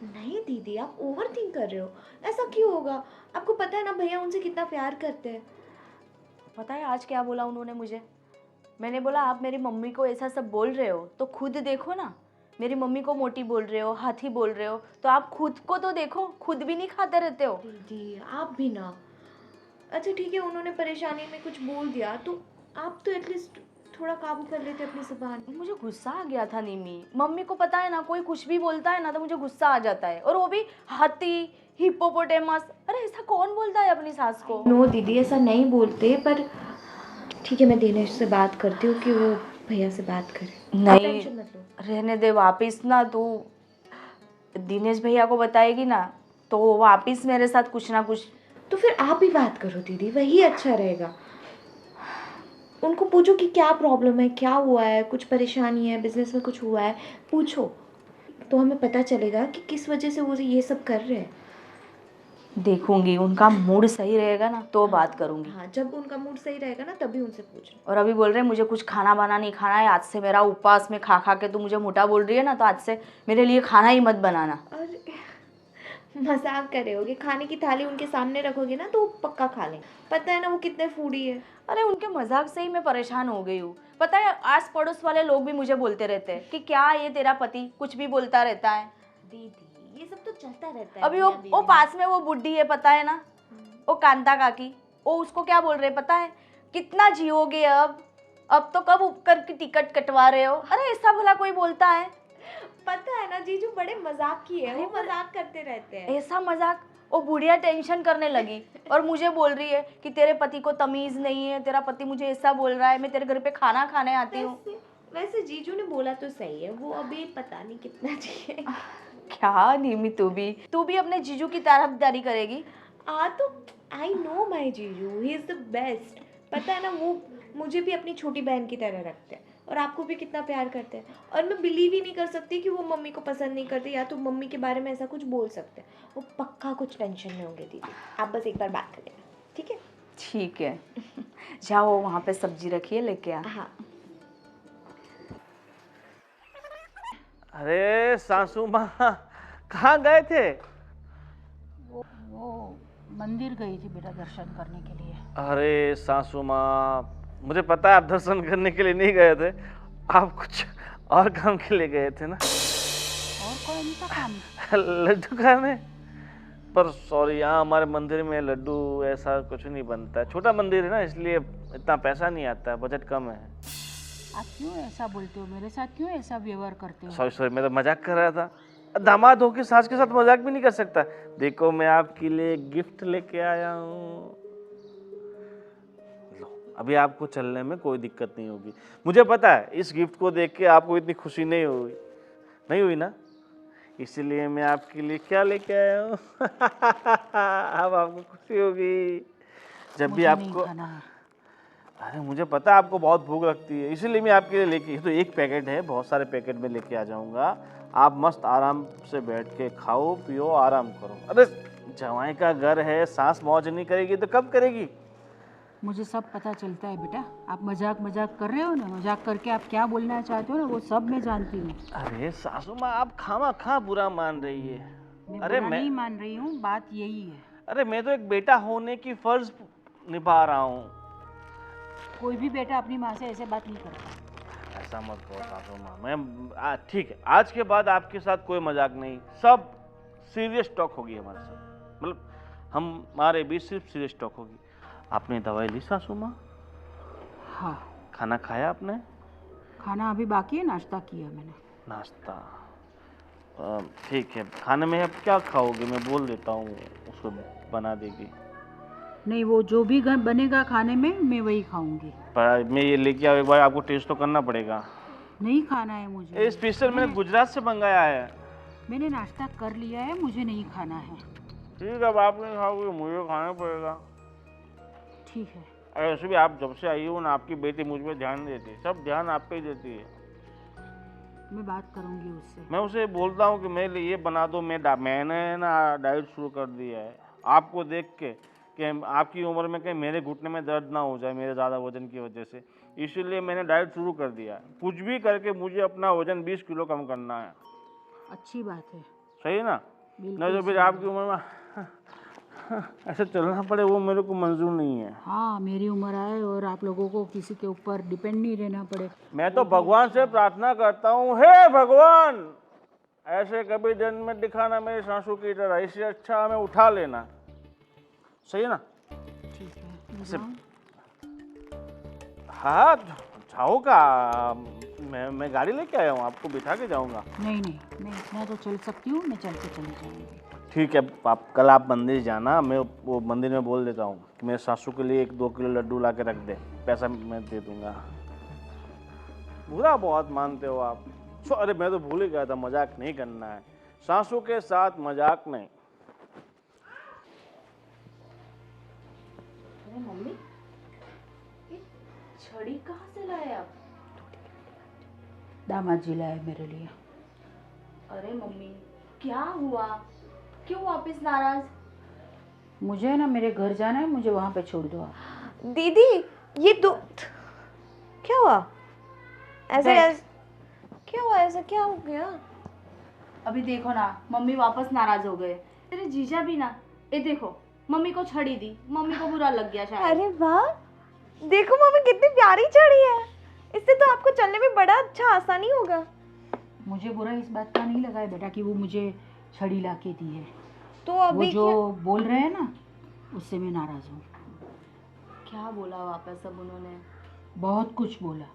नहीं दीदी, आप ओवर थिंक कर रहे हो। ऐसा क्यों होगा? आपको पता है ना भैया उनसे कितना प्यार करते हैं। पता है आज क्या बोला उन्होंने मुझे? मैंने बोला आप मेरी मम्मी को ऐसा सब बोल रहे हो तो खुद देखो ना, मेरी मम्मी को मोटी बोल रहे हो, हाथी बोल रहे हो, तो आप खुद को तो देखो, खुद भी नहीं खाते रहते हो। दीदी आप भी ना। अच्छा ठीक है, उन्होंने परेशानी में कुछ बोल दिया तो आप तो एटलीस्ट थोड़ा काबू कर लेते अपनी जुबान। मुझे गुस्सा आ गया था निमी। मम्मी को पता है ना, कोई कुछ भी बोलता है ना तो मुझे गुस्सा आ जाता है, और वो भी हाथी, हिप्पोपोटेमस। अरे ऐसा कौन बोलता है अपनी सास को? नो दीदी, ऐसा नहीं बोलते, पर ठीक है, मैं दिनेश से बात करती हूँ कि वो भैया से बात करे। नहीं टेंशन मत लो। रहने दे, वापिस ना तू दिनेश भैया को बताएगी ना तो वो वापिस मेरे साथ कुछ ना कुछ। तो फिर आप ही बात करो दीदी, वही अच्छा रहेगा। उनको पूछो कि क्या प्रॉब्लम है, क्या हुआ है, कुछ परेशानी है, बिजनेस में कुछ हुआ है, पूछो तो हमें पता चलेगा कि किस वजह से वो ये सब कर रहे हैं। देखूंगी उनका मूड सही रहेगा ना तो बात करूंगी। हाँ, जब उनका मूड सही रहेगा ना तभी उनसे पूछना। और अभी बोल रहे हैं मुझे कुछ खाना बनाना नहीं खाना है, आज से मेरा उपवास में खा खा के तू मुझे मोटा बोल रही है ना, तो आज से मेरे लिए खाना ही मत बनाना। और मजाक कर रहे होगे, खाने की थाली उनके सामने रखोगे ना तो वो पक्का खा लेंगे। पता है ना वो कितने फूडी है। अरे उनके मजाक से ही मैं परेशान हो गई हूँ। पता है आस पड़ोस वाले लोग भी मुझे बोलते रहते हैं कि क्या ये तेरा पति कुछ भी बोलता रहता है। दीदी ये सब तो चलता रहता है। अभी वो पास में वो बुड्ढी है पता है ना, वो कांता काकी, वो उसको क्या बोल रहे पता है, कितना जियोगे अब तो कब उपकर की टिकट कटवा रहे हो। अरे ऐसा भला कोई बोलता है? पता है ना जीजू बड़े मजाक की है, वो मजाक करते रहते हैं। ऐसा मजाक? वो बुढ़िया टेंशन करने लगी और मुझे बोल रही है कि तेरे पति को तमीज नहीं है, तेरा पति मुझे ऐसा बोल रहा है, मैं तेरे घर पे खाना खाने आती हूँ। वैसे जीजू ने बोला तो सही है, वो अभी पता नहीं कितना चाहिए। क्या निमी, तू भी अपने जीजू की तरफदारी करेगी? तो आई नो माई जीजू, ही इज द बेस्ट। पता है ना, वो मुझे भी अपनी छोटी बहन की तरह रखते हैं और आपको भी कितना प्यार करते हैं। और मैं बिलीव ही नहीं कर सकती कि वो मम्मी को पसंद नहीं करते या तो मम्मी के बारे में ऐसा कुछ बोल सकते हैं। वो पक्का कुछ टेंशन में होंगे दीदी, आप बस एक बार बात कर लेना, ठीक है? ठीक है जाओ वहाँ पे सब्जी रखी है, लेके आ। हाँ। अरे सासू माँ कहाँ गए थे? वो मंदिर गई थी बेटा दर्शन करने के लिए। अरे सासू माँ, मुझे पता है आप दर्शन करने के लिए नहीं गए थे, आप कुछ और काम के लिए गए थे ना। और कौन सा काम? लड्डू खाने? पर सॉरी, यहाँ हमारे मंदिर में लड्डू ऐसा कुछ नहीं बनता है, छोटा मंदिर है ना इसलिए इतना पैसा नहीं आता है, बजट कम है। आप क्यों ऐसा बोलते हो, मेरे साथ क्यों ऐसा व्यवहार करते हो? सॉरी मैं तो मजाक कर रहा था। दामाद हो के सास के साथ मजाक भी नहीं कर सकता। देखो मैं आपके लिए गिफ्ट लेके आया हूँ, अभी आपको चलने में कोई दिक्कत नहीं होगी। मुझे पता है इस गिफ्ट को देख के आपको इतनी खुशी नहीं हुई ना, इसीलिए मैं आपके लिए क्या लेके आया हूँ अब आपको खुशी होगी जब भी आपको। अरे मुझे पता है आपको बहुत भूख लगती है, इसीलिए मैं आपके लिए लेके, तो एक पैकेट है, बहुत सारे पैकेट में लेके आ जाऊंगा। आप मस्त आराम से बैठ के खाओ पियो आराम करो। अरे जवाई का घर है, सास मौज नहीं करेगी तो कब करेगी? मुझे सब पता चलता है बेटा, आप मजाक कर रहे हो ना, मजाक करके आप क्या बोलना चाहते हो ना वो सब मैं जानती हूँ। अरे सासू माँ आप खामा बुरा मान रही है। अरे मैं नहीं मान रही हूँ, बात यही है। अरे मैं तो एक बेटा होने की फर्ज निभा रहा हूँ। कोई भी बेटा अपनी माँ से ऐसे बात नहीं करता। ऐसा मत कहो सासू माँ। मैं ठीक है, आज के बाद आपके साथ कोई मजाक नहीं, सब सीरियस टॉक होगी हमारे साथ, मतलब हमारे बीच सिर्फ सीरियस टॉक होगी। आपने दवाई ली सासू माँ? हाँ। खाना खाया आपने? खाना अभी बाकी है, नाश्ता किया मैंने। नाश्ता ठीक है, खाने में अब क्या खाओगे? मैं बोल देता हूँ उसको बना देगी। नहीं, वो जो भी बनेगा खाने में मैं वही खाऊंगी। पर मैं ये लेके आऊँ, एक बार आपको टेस्ट तो करना पड़ेगा। नहीं खाना है मुझे। ये स्पेशल मैंने गुजरात से मंगाया है। मैंने नाश्ता कर लिया है, मुझे नहीं खाना है। ठीक है, अब आप नहीं खाओगे मुझे खाना पड़ेगा। ठीक है। ऐसे भी आप जब से आई हो ना, आपकी बेटी मुझ पर ध्यान देती है, सब ध्यान आप पे ही देती है। मैं बात करूंगी उससे। मैं उसे बोलता हूँ कि मेरे लिए ये बना दो, मैंने ना डाइट शुरू कर दिया है आपको देख के, कि आपकी उम्र में कहीं मेरे घुटने में दर्द ना हो जाए मेरे ज़्यादा वजन की वजह से, इसीलिए मैंने डाइट शुरू कर दिया है। कुछ भी करके मुझे अपना वजन 20 किलो कम करना है। अच्छी बात है। सही है ना? बिल्कुल नहीं तो फिर सही आपकी उम्र में ऐसे चलना पड़े, वो मेरे को मंजूर नहीं है। हाँ, मेरी उम्र आए और आप लोगों को किसी के ऊपर डिपेंड नहीं रहना पड़े। मैं तो भगवान से प्रार्थना करता हूँ, हे भगवान ऐसे कभी जन्म में दिखाना मेरे सासू की तरह, इससे अच्छा हमें उठा लेना। सही है ना? ठीक है, मैं सिर्फ- जाऊं? हाँ जाओ का, मैं गाड़ी लेके आया हूँ, आपको बिठा के जाऊँगा। नहीं नहीं, मैं इतना तो चल सकती हूँ, मैं चल के चली जाऊंगी। ठीक है, कल आप मंदिर जाना, मैं वो मंदिर में बोल देता हूँ कि मेरे सासू के लिए 1-2 किलो लड्डू ला के रख दे, पैसा मैं दे दूँगा। बुरा बहुत मानते हो आप। अरे मैं तो भूल ही गया था, मजाक नहीं करना है, सासू के साथ मजाक नहीं। अरे मम्मी, ये छड़ी कहाँ से लाए आप? दामाद जी लाए मेरे लिए। अरे मम्मी, क्या हुआ? क्यों वापस नाराज? मुझे ना मेरे घर जाना है, मुझे वहाँ पे छोड़ दो आप। दीदी ये तो क्या हुआ? ऐसे बैठ। ऐसे क्या हुआ? ऐसा क्या हो गया? अभी देखो ना, मम्मी वापस नाराज हो गए। तेरे जीजा भी ना, ये देखो मम्मी को छड़ी दी, मम्मी को बुरा लग गया शायद। अरे वाह, देखो मम्मी कितनी प्यारी छड़ी है, इससे तो आपको चलने में बड़ा अच्छा आसानी होगा। मुझे बुरा इस बात का नहीं लगा है बेटा कि वो मुझे छड़ी ला के दी है। तो वो अभी जो बोल रहे हैं ना, उससे मैं नाराज हूँ। क्या बोला वापस अब उन्होंने? बहुत कुछ बोला,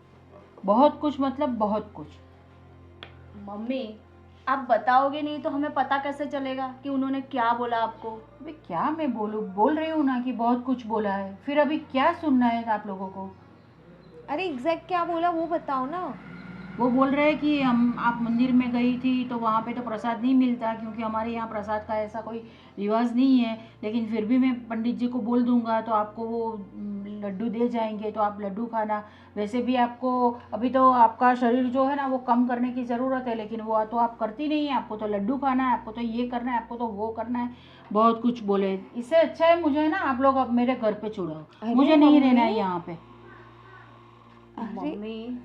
बहुत कुछ, मतलब बहुत कुछ। मम्मी, आप बताओगे नहीं तो हमें पता कैसे चलेगा कि उन्होंने क्या बोला आपको? अबे क्या मैं बोल रही हूँ ना कि बहुत कुछ बोला है, फिर अभी क्या सुनना है आप लोगों को? अरे एग्जैक्ट क्या बोला वो बताओ ना। वो बोल रहे हैं कि आप मंदिर में गई थी तो वहाँ पे तो प्रसाद नहीं मिलता, क्योंकि हमारे यहाँ प्रसाद का ऐसा कोई रिवाज नहीं है, लेकिन फिर भी मैं पंडित जी को बोल दूंगा तो आपको वो लड्डू दे जाएंगे, तो आप लड्डू खाना। वैसे भी आपको अभी तो आपका शरीर जो है ना वो कम करने की ज़रूरत है, लेकिन वो तो आप करती नहीं है, आपको तो लड्डू खाना है, आपको तो ये करना है, आपको तो वो करना है। बहुत कुछ बोले। इससे अच्छा है मुझे ना आप लोग अब मेरे घर पे छोड़ो, मुझे नहीं रहना है यहाँ पे। मम्मी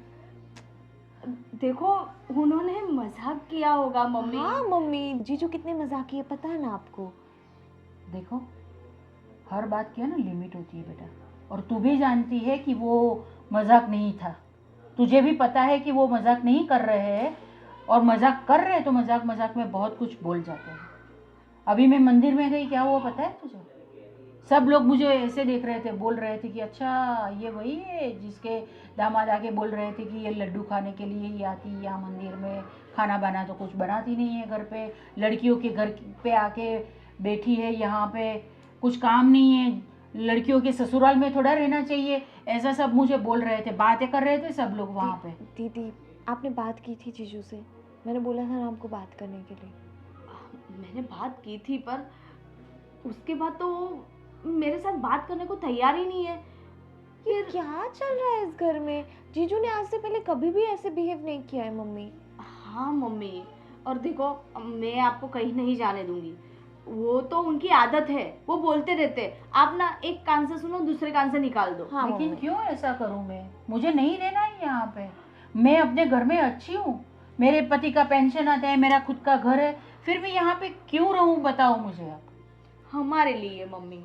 देखो, उन्होंने मजाक किया होगा मम्मी। हाँ मम्मी, जीजू कितने मजाकी है पता है ना आपको। देखो, हर बात की है ना लिमिट होती है बेटा, और तू भी जानती है कि वो मजाक नहीं था, तुझे भी पता है कि वो मजाक नहीं कर रहे हैं, और मजाक कर रहे हैं तो मजाक मजाक में बहुत कुछ बोल जाते हैं। अभी मैं मंदिर में गई, क्या हुआ पता है तुझे? सब लोग मुझे ऐसे देख रहे थे, बोल रहे थे कि अच्छा ये वही है जिसके दामाद आके बोल रहे थे कि ये लड्डू खाने के लिए ही आती है यहाँ मंदिर में, खाना बना तो कुछ बनाती नहीं है घर पे, लड़कियों के घर पे आके बैठी है यहाँ पे, कुछ काम नहीं है, लड़कियों के ससुराल में थोड़ा रहना चाहिए, ऐसा सब मुझे बोल रहे थे, बातें कर रहे थे सब लोग वहाँ पे। दीदी आपने बात की थी जीजू से, मैंने बोला था ना आपको बात करने के लिए। मैंने बात की थी, पर उसके बाद तो वो मेरे साथ बात करने को तैयार ही नहीं है। ये क्या चल रहा है इस घर में? जीजू ने आज से पहले कभी भी ऐसे बिहेव नहीं किया है मम्मी। हाँ मम्मी, और देखो मैं आपको कहीं नहीं जाने दूंगी, वो तो उनकी आदत है, वो बोलते रहते हैं। आप ना एक कान से सुनो, दूसरे कान से निकाल दो। हाँ लेकिन मम्मी। क्यों ऐसा करूं मैं? मुझे नहीं रहना है यहाँ पे। मैं अपने घर में अच्छी हूँ, मेरे पति का पेंशन आता है, मेरा खुद का घर है, फिर मैं यहाँ पे क्यों रहूँ बताओ मुझे आप। हमारे लिए मम्मी,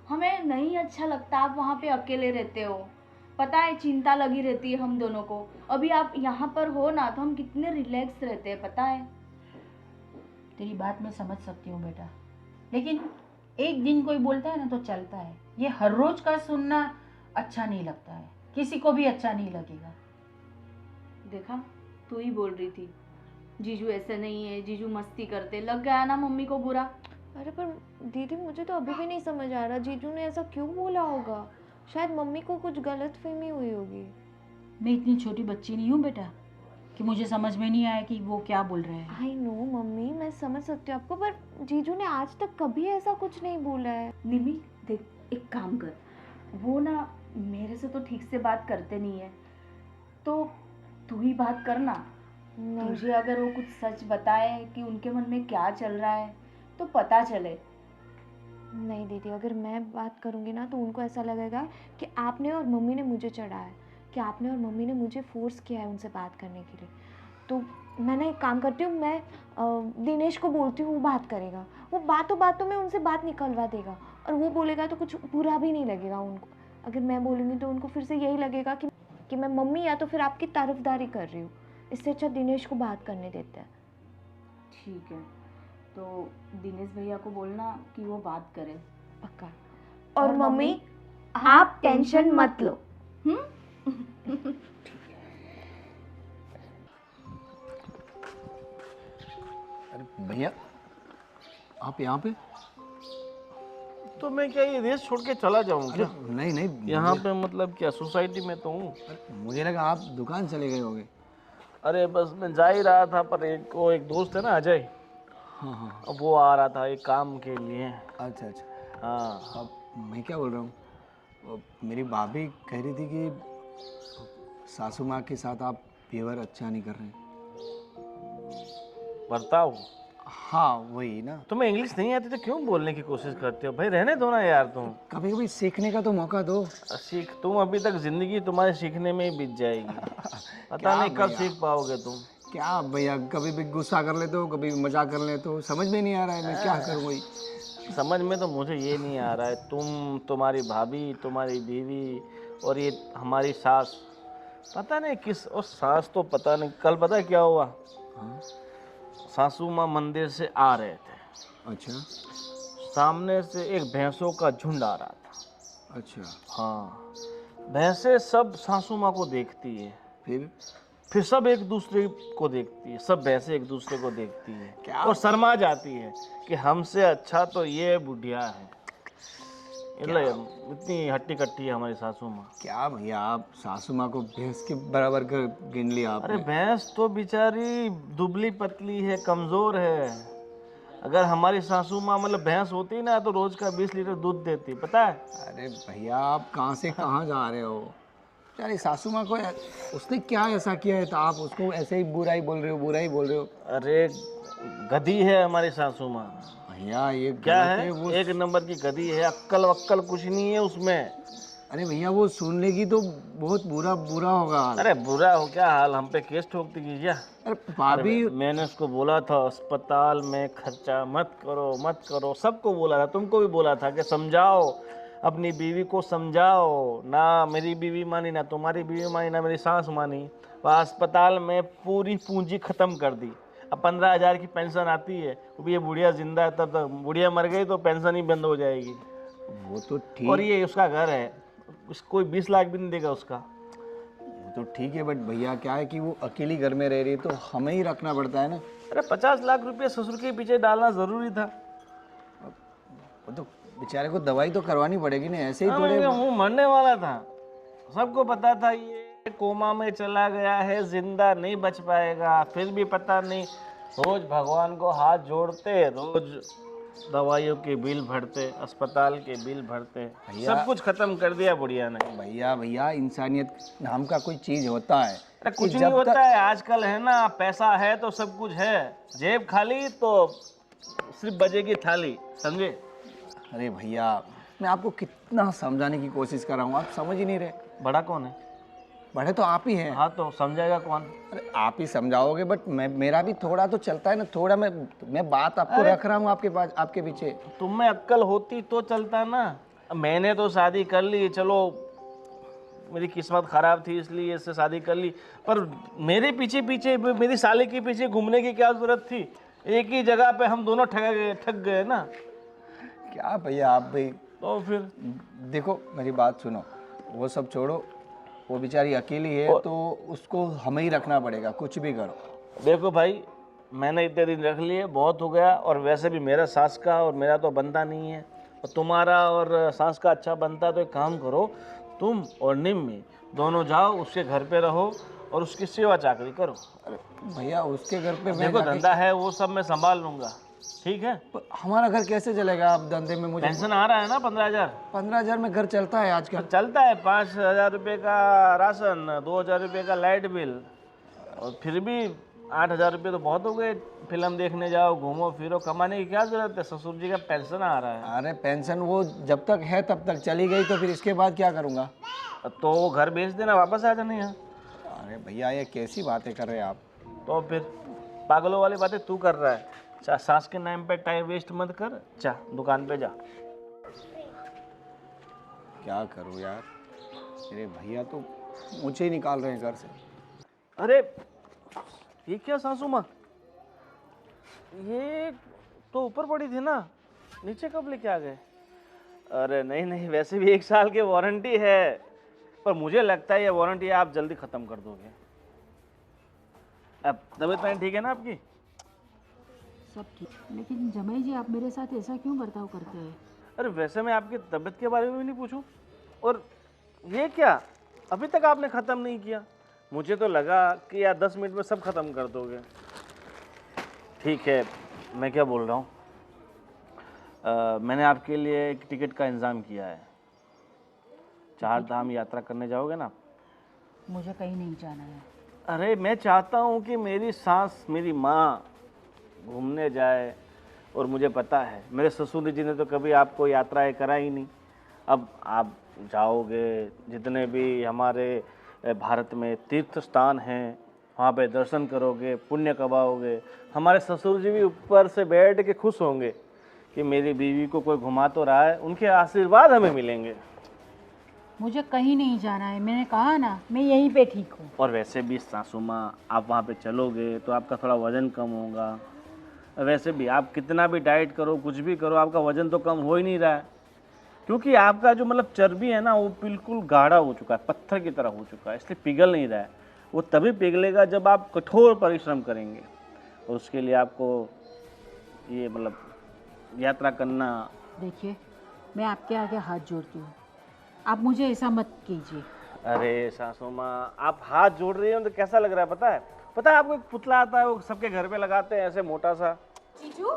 हमें नहीं अच्छा लगता आप वहाँ पे अकेले रहते हो। पता है चिंता लगी रहती है हम दोनों को। अभी आप यहाँ पर हो ना तो हम कितने रिलैक्स रहते हैं, पता है। तेरी बात मैं समझ सकती हूँ बेटा, लेकिन एक दिन कोई बोलता है ना तो चलता है, ये हर रोज का सुनना अच्छा नहीं लगता है, किसी को भी अच्छा नहीं लगेगा। देखा, तू ही बोल रही थी जीजू ऐसे नहीं है, जीजू मस्ती करते, लग गया ना मम्मी को बुरा। अरे पर दीदी मुझे तो अभी भी नहीं समझ आ रहा जीजू ने ऐसा क्यों बोला होगा। शायद मम्मी को कुछ गलतफहमी हुई होगी। मैं इतनी छोटी बच्ची नहीं हूँ बेटा कि मुझे समझ में नहीं आया कि वो क्या बोल रहे हैं। आई नो मम्मी, मैं समझ सकती हूँ आपको, पर जीजू ने आज तक कभी ऐसा कुछ नहीं बोला है। निमी देख, एक काम कर, वो ना मेरे से तो ठीक से बात करते नहीं है, तो तू ही बात करना। नहीं तुझे अगर वो कुछ सच बताए कि उनके मन में क्या चल रहा है तो पता चले। नहीं दीदी, अगर मैं बात करूँगी ना तो उनको ऐसा लगेगा कि आपने और मम्मी ने मुझे चढ़ा है, कि आपने और मम्मी ने मुझे फोर्स किया है उनसे बात करने के लिए। तो मैं ना एक काम करती हूँ, मैं दिनेश को बोलती हूँ, वो बात करेगा। वो बातों बातों में उनसे बात निकलवा देगा और वो बोलेगा तो कुछ बुरा भी नहीं लगेगा उनको। अगर मैं बोलूँगी तो उनको फिर से यही लगेगा कि मैं मम्मी या तो फिर आपकी तारीफदारी कर रही हूँ। इससे अच्छा दिनेश को बात करने देते हैं। ठीक है, तो दिनेश भैया को बोलना कि वो बात करे। पक्का। और मम्मी आप टेंशन मत लो। अरे भैया, आप यहाँ पे? तो मैं क्या ये देश छोड़ के चला जाऊँ क्या? नहीं नहीं, यहाँ पे मतलब क्या सोसाइटी में तो हूँ। मुझे लगा आप दुकान चले गए होगे। अरे बस मैं जा ही रहा था, पर एक दोस्त है ना अजय, हाँ हाँ। अब वो आ रहा था एक काम के लिए। अच्छा अच्छा। हाँ। अब मैं क्या बोल रहा हूँ, मेरी भाभी कह रही थी कि सासू माँ के साथ आप व्यवहार अच्छा नहीं कर रहे हैं। बर्ताव? हाँ वही ना। तुम्हें इंग्लिश नहीं आती तो क्यों बोलने की कोशिश करते हो भाई? रहने दो ना यार तुम। कभी कभी सीखने का तो मौका दो। सीख, तुम अभी तक जिंदगी तुम्हारे सीखने में ही बीत जाएगी। पता नहीं कब सीख पाओगे तुम। क्या भैया, कभी भी गुस्सा कर लेते हो, कभी मजाक कर लेते हो, समझ में नहीं आ रहा है मैं क्या करूँ। वही समझ में तो मुझे ये नहीं आ रहा है, तुम, तुम्हारी भाभी, तुम्हारी बीवी और ये हमारी सास, पता नहीं किस, और सास तो पता नहीं, कल पता है क्या हुआ? हाँ? सासू माँ मंदिर से आ रहे थे, अच्छा सामने से एक भैंसों का झुंड आ रहा था। अच्छा। हाँ, भैंसें सब सासू माँ को देखती है, फिर सब एक दूसरे को देखती है, सब भैंसें एक दूसरे को देखती है क्या? और शर्मा जाती है कि हमसे अच्छा तो ये बुढ़िया है। इतनी हट्टी कट्टी है हमारी सासू माँ। क्या भैया, आप सासू माँ को भैंस के बराबर कर गिन लिया आपने। अरे भैंस तो बेचारी दुबली पतली है, कमजोर है। अगर हमारी सासू माँ मतलब भैंस होती ना तो रोज का 20 लीटर दूध देती, पता है? अरे भैया, आप कहाँ से कहाँ जा रहे हो? यार सासू माँ को उसने क्या ऐसा किया है तो आप उसको ऐसे ही बुरा ही बोल रहे हो, बुरा ही बोल रहे हो? अरे गधी है हमारी सासू माँ। भैया ये क्या गलत है? वो। एक नंबर की गधी है, अक्कल वक्कल कुछ नहीं है उसमें। अरे भैया, वो सुन लेगी तो बहुत बुरा बुरा होगा हाल। अरे बुरा हो क्या हाल? हम पे केस ठोक देगी क्या? अरे भाभी, मैंने उसको बोला था अस्पताल में खर्चा मत करो मत करो, सबको बोला था, तुमको भी बोला था कि समझाओ अपनी बीवी को, समझाओ ना। मेरी बीवी मानी ना, तुम्हारी बीवी मानी ना, मेरी सास मानी। वह अस्पताल में पूरी पूंजी खत्म कर दी। अब 15,000 की पेंशन आती है, वो भी ये बुढ़िया जिंदा है, तब तक बुढ़िया मर गई तो पेंशन ही बंद हो जाएगी। वो तो ठीक, और ये उसका घर है, कोई 20 लाख भी नहीं देगा उसका। वो तो ठीक है, बट भैया क्या है कि वो अकेली घर में रह रही है तो हमें ही रखना पड़ता है ना। अरे 50 लाख रुपये ससुर के पीछे डालना जरूरी था? वो तो बेचारे को दवाई तो करवानी पड़ेगी ना, ऐसे ही हाँ, थोड़े। मैं मरने वाला था, सबको पता था ये कोमा में चला गया है, जिंदा नहीं बच पाएगा। फिर भी पता नहीं, रोज भगवान को हाथ जोड़ते, रोज दवाइयों के बिल भरते, अस्पताल के बिल भरते, सब कुछ खत्म कर दिया बुढ़िया ने। भैया भैया, इंसानियत नाम का कोई चीज होता है। अरे कुछ नहीं होता है आजकल, है ना? पैसा है तो सब कुछ है, जेब खाली तो सिर्फ बजेगी थाली, समझे? अरे भैया, मैं आपको कितना समझाने की कोशिश कर रहा हूँ, आप समझ ही नहीं रहे। बड़ा कौन है? बड़े तो आप ही हैं। हाँ तो समझाएगा कौन? अरे आप ही समझाओगे, बट मेरा भी थोड़ा तो चलता है ना, थोड़ा मैं बात आपको रख रहा हूँ आपके पास, आपके पीछे। तुम में अक्ल होती तो चलता ना। मैंने तो शादी कर ली, चलो मेरी किस्मत खराब थी इसलिए इससे शादी कर ली, पर मेरे पीछे पीछे, मेरी साली के पीछे घूमने की क्या जरूरत थी? एक ही जगह पे हम दोनों ठग गए ना। क्या भैया आप भाई, तो फिर देखो मेरी बात सुनो, वो सब छोड़ो, वो बेचारी अकेली है तो उसको हमें ही रखना पड़ेगा, कुछ भी करो। देखो भाई, मैंने इतने दिन रख लिए, बहुत हो गया। और वैसे भी मेरा सास का और मेरा तो बनता नहीं है, और तुम्हारा और सास का अच्छा बनता है। तो एक काम करो, तुम और निम्मी दोनों जाओ, उसके घर पे रहो और उसकी सेवा चाकरी करो। अरे भैया उसके घर पे मैं देखो जाके- धंधा है, वो सब मैं संभाल लूंगा, ठीक है? हमारा घर कैसे चलेगा? आप धंधे में मुझे पेंशन आ रहा है ना 15,000? 15,000 में घर चलता है आजकल? चलता है। 5,000 रुपये का राशन, 2,000 रुपये का लाइट बिल, और फिर भी 8,000 रुपये तो बहुत हो गए। फिल्म देखने जाओ, घूमो फिरो, कमाने की क्या जरूरत है? ससुर जी का पेंशन आ रहा है। अरे पेंशन वो जब तक है तब तक चली गई, तो फिर इसके बाद क्या करूँगा? तो वो घर बेच देना, वापस आ जाना यहाँ। अरे भैया ये कैसी बातें कर रहे हैं आप? तो फिर पागलों वाली बातें तू कर रहा है। सास के नाम पे टाइम वेस्ट मत कर, जा दुकान पे जा। क्या करूँ यार, मेरे भैया तो मुझे ही निकाल रहे हैं घर से। अरे ये क्या सासू माँ, ये तो ऊपर पड़ी थी ना, नीचे कब लेके आ गए? अरे नहीं नहीं, वैसे भी 1 साल की वारंटी है, पर मुझे लगता है ये वारंटी आप जल्दी ख़त्म कर दोगे। अब तबीयत पानी ठीक है ना आपकी? सब ठीक, लेकिन जमाई जी आप मेरे साथ ऐसा क्यों बर्ताव करते हैं? अरे वैसे मैं आपकी तबीयत के बारे में भी नहीं पूछूं, और ये क्या अभी तक आपने ख़त्म नहीं किया? मुझे तो लगा कि यार 10 मिनट में सब ख़त्म कर दोगे। ठीक है, मैं क्या बोल रहा हूँ, मैंने आपके लिए एक टिकट का इंतज़ाम किया है। 4 धाम यात्रा करने जाओगे ना? मुझे कहीं नहीं जाना है। अरे मैं चाहता हूँ कि मेरी सास, मेरी माँ घूमने जाए, और मुझे पता है मेरे ससुर जी ने तो कभी आपको यात्राएं कराई नहीं। अब आप जाओगे, जितने भी हमारे भारत में तीर्थ स्थान हैं वहाँ पे दर्शन करोगे, पुण्य कमाओगे। हमारे ससुर जी भी ऊपर से बैठ के खुश होंगे कि मेरी बीवी को कोई घुमा तो रहा है, उनके आशीर्वाद हमें मिलेंगे। मुझे कहीं नहीं जाना है, मैंने कहा ना, मैं यहीं पे ठीक हूँ। और वैसे भी सासू माँ, आप वहाँ पे चलोगे तो आपका थोड़ा वज़न कम होगा। वैसे भी आप कितना भी डाइट करो, कुछ भी करो, आपका वज़न तो कम हो ही नहीं रहा है, क्योंकि आपका जो मतलब चर्बी है ना, वो बिल्कुल गाढ़ा हो चुका है, पत्थर की तरह हो चुका है, इसलिए पिघल नहीं रहा है। वो तभी पिघलेगा जब आप कठोर परिश्रम करेंगे, और उसके लिए आपको ये मतलब यात्रा करना। देखिए, मैं आपके आगे हाथ जोड़ती हूँ, आप मुझे ऐसा मत कीजिए। अरे सासू माँ, आप हाथ जोड़ रही हो तो कैसा लग रहा है पता है? पता है आपको, एक पुतला आता है, वो सबके घर पे लगाते हैं ऐसे मोटा सा। जीजू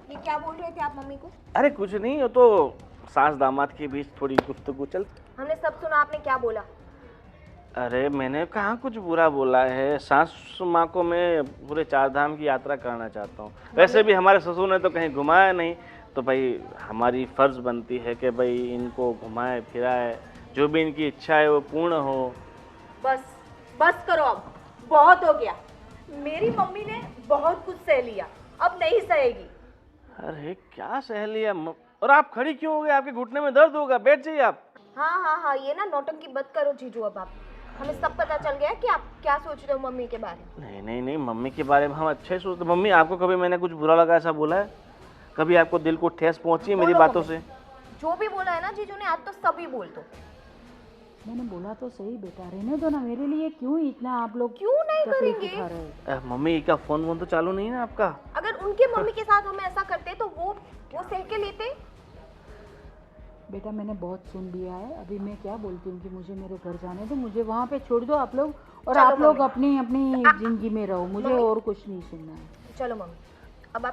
ये क्या बोल रहे थे आप मम्मी को? अरे कुछ नहीं, वो तो सास दामाद के बीच थोड़ी गुफ्तगू चल। हमने सब सुना, आपने क्या बोला? अरे मैंने कहाँ कुछ बुरा बोला है, सास माँ को मैं पूरे 4 धाम की यात्रा कराना चाहता हूँ। वैसे भी हमारे ससुर ने तो कहीं घुमाया नहीं, तो भाई हमारी फ़र्ज़ बनती है कि भाई इनको घुमाए फिराए, जो भी इनकी इच्छा है वो पूर्ण हो। बस बस करो, अब बहुत हो गया। मेरी मम्मी ने बहुत कुछ सह लिया, अब नहीं सहेगी। अरे क्या सह लिया? और आप खड़ी क्यों हो गए? आपके घुटने में दर्द होगा, बैठ जाइए आप। हाँ हाँ हाँ, ये ना नौटंकी मत करो जीजू। अब आप, हमें सब पता चल गया कि आप क्या सोच रहे हो मम्मी के बारे में। नहीं नहीं नहीं, मम्मी के बारे में हम अच्छे ही सोचते। मम्मी, आपको कभी मैंने कुछ बुरा लगा ऐसा बोला है? कभी आपको दिल को ठेस पहुंची है मेरी बोलो बातों मम्मी। से? जो भी बोला है ना जीजू ने, आज तो सभी बोल दो। मैंने बोला तो सही बेटा, रहने दो ना, मेरे लिए क्यों इतना आप लोग क्यों नहीं तकलीफ करेंगे? उठा रहे हो? मम्मी का फोन वोन तो चालू नहीं है ना आपका? अगर उनके मम्मी के साथ हम ऐसा करते तो वो सह के लेते। बेटा मैंने बहुत सुन लिया है, अभी मैं क्या बोलती हूँ कि मुझे मेरे घर जाने दो, मुझे वहाँ पे छोड़ दो आप लोग, और चलो आप लोग मम्मी। अपनी अपनी जिंदगी में रहो, मुझे मम्मी। और कुछ नहीं सुनना है। चलो मम्मी, अब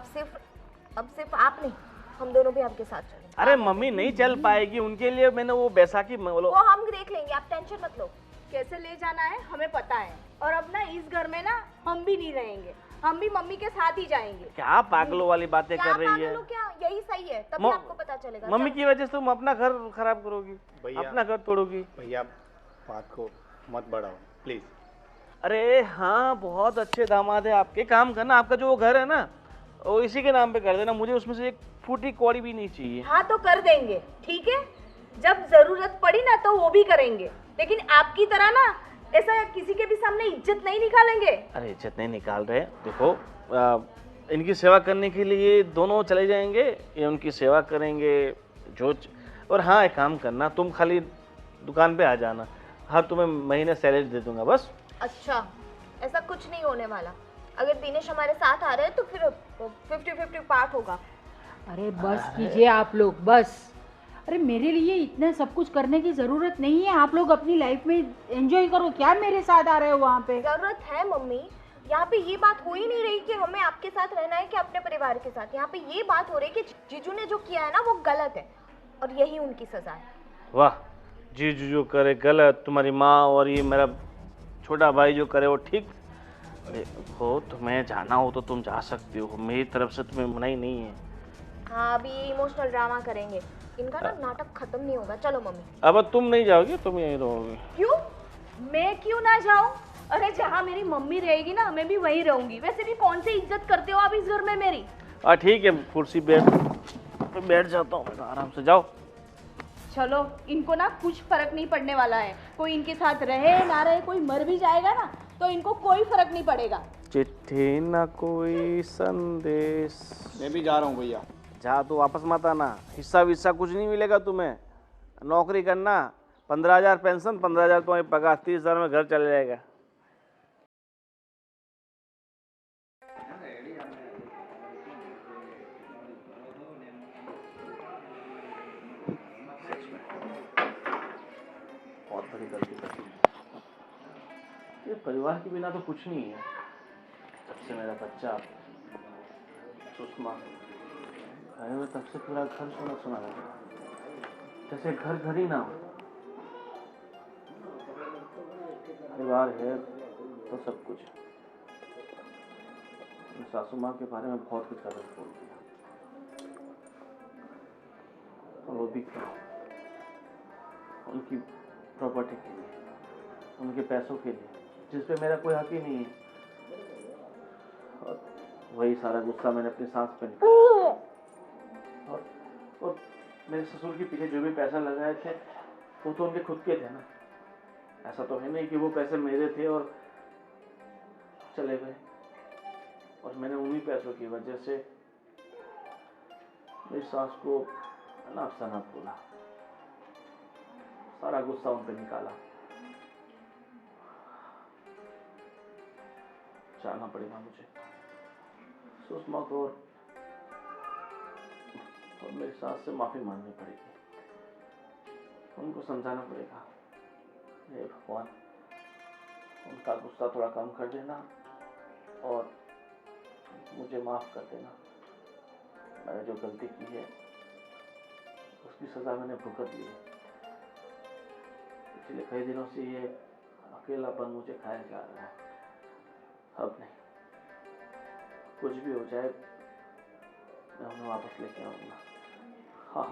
सिर्फ आप नहीं, हम दोनों भी आपके साथ चलें। अरे मम्मी नहीं चल पाएगी, उनके लिए मैंने वो बैसाखी वो हम देख लेंगे, आप टेंशन मत लो। कैसे ले जाना है हमें पता है, और अब ना इस घर में ना हम भी नहीं रहेंगे, हम भी मम्मी के साथ ही जाएंगे। क्या पागलों वाली बातें क्या कर रही है? पागल हो क्या? यही सही है, तभी आपको पता चलेगा। मम्मी की वजह से तुम अपना घर खराब करोगी, भैया। अपना घर तोड़ोगी। भैया बात को मत बढ़ाओ प्लीज। अरे हाँ, बहुत अच्छे दामाद है आपके। काम करना, आपका जो वो घर है ना, वो इसी के नाम पे कर देना, मुझे उसमें से एक फूटी कौड़ी भी नहीं चाहिए। हाँ तो कर देंगे, ठीक है, जब जरूरत पड़ी ना तो वो भी करेंगे, लेकिन आपकी तरह ना ऐसा किसी के भी सामने इज्जत नहीं निकालेंगे। अरे इज्जत नहीं निकाल रहे, देखो इनकी सेवा करने के लिए दोनों चले जाएंगे, ये उनकी सेवा करेंगे और हाँ एक काम करना, तुम खाली दुकान पे आ जाना, हर तुम्हें महीने सैलरी दे दूंगा बस। अच्छा, ऐसा कुछ नहीं होने वाला। अगर दिनेश हमारे साथ आ रहे हैं तो फिर 50-50 पार्ट होगा। अरे बस कीजिए आप लोग, बस। अरे मेरे लिए इतना सब कुछ करने की ज़रूरत नहीं है, आप लोग अपनी लाइफ में एंजॉय करो। क्या मेरे साथ आ रहे हो वहाँ पे? जरूरत है मम्मी। यहाँ पे ये बात हो ही नहीं रही कि हमें आपके साथ रहना है कि अपने परिवार के साथ। यहाँ पे ये बात हो रही है कि जीजू ने जो किया है ना वो गलत है और यही उनकी सजा है। वाह, जीजू जो करे गलत, तुम्हारी माँ और ये मेरा छोटा भाई जो करे वो ठीक। अरे हो, तुम्हें जाना हो तो तुम जा सकती हो, मेरी तरफ से तुम्हें मनाही नहीं है। हाँ, अभी ये इमोशनल ड्रामा करेंगे, इनका ना नाटक खत्म नहीं होगा। चलो मम्मी। अब तुम नहीं जाओगी, तुम यहीं रहोगी। क्यों? मैं क्यों ना जाऊं? अरे जहाँ मेरी मम्मी रहेगी ना मैं भी वहीं रहूंगी। वैसे भी कौन सी इज्जत करते हो आप इस घर में मेरी? ठीक है, कुर्सी बैठ जाता हूँ, आराम से जाओ। चलो, इनको ना कुछ फर्क नहीं पड़ने वाला है। कोई इनके साथ रहे ना रहे, कोई मर भी जाएगा ना तो इनको कोई फर्क नहीं पड़ेगा। चिट्ठी ना कोई संदेश। मैं भी जा रहा हूँ भैया। जा तो वापस मत आना, हिस्सा विस्सा कुछ नहीं मिलेगा तुम्हें। नौकरी करना, 15,000 पेंशन, 15,000 तुम्हारी पगार, 30,000 में घर चले जाएगा। बहुत बड़ी गलती कर दी। ये परिवार के बिना तो कुछ नहीं है। जब से मेरा बच्चा सुषमा घर में, तब से पूरा घर सुना सुना लगा, जैसे घर घर ही ना हो। परिवार है तो सब कुछ है। सासू माँ के बारे में बहुत कुछ गलत बोल दिया, और वो भी क्यों? उनकी प्रॉपर्टी के लिए, उनके पैसों के लिए, जिसपे मेरा कोई हक ही नहीं है। और वही सारा गुस्सा मैंने अपनी सास पे निकाला। और मेरे ससुर के पीछे जो भी पैसा लगाए थे वो तो उनके खुद के थे ना। ऐसा तो है नहीं कि वो पैसे मेरे थे और चले गए। और मैंने उन्हीं पैसों की वजह से मेरी सास को अनाप शनाप बोला, सारा गुस्सा उन पे निकाला। जाना पड़ेगा मुझे सुषमा को, और मेरी सास से माफी मांगनी पड़ेगी। उनको समझाना पड़ेगा, हे भगवान उनका गुस्सा थोड़ा कम कर देना और मुझे माफ कर देना। मैंने जो गलती की है उसकी सजा मैंने भुगत ली है। पिछले कई दिनों से ये अकेलापन मुझे खाया जा रहा है। अब नहीं, कुछ भी हो जाए मैं उन्हें वापस लेके आऊंगा। हाँ।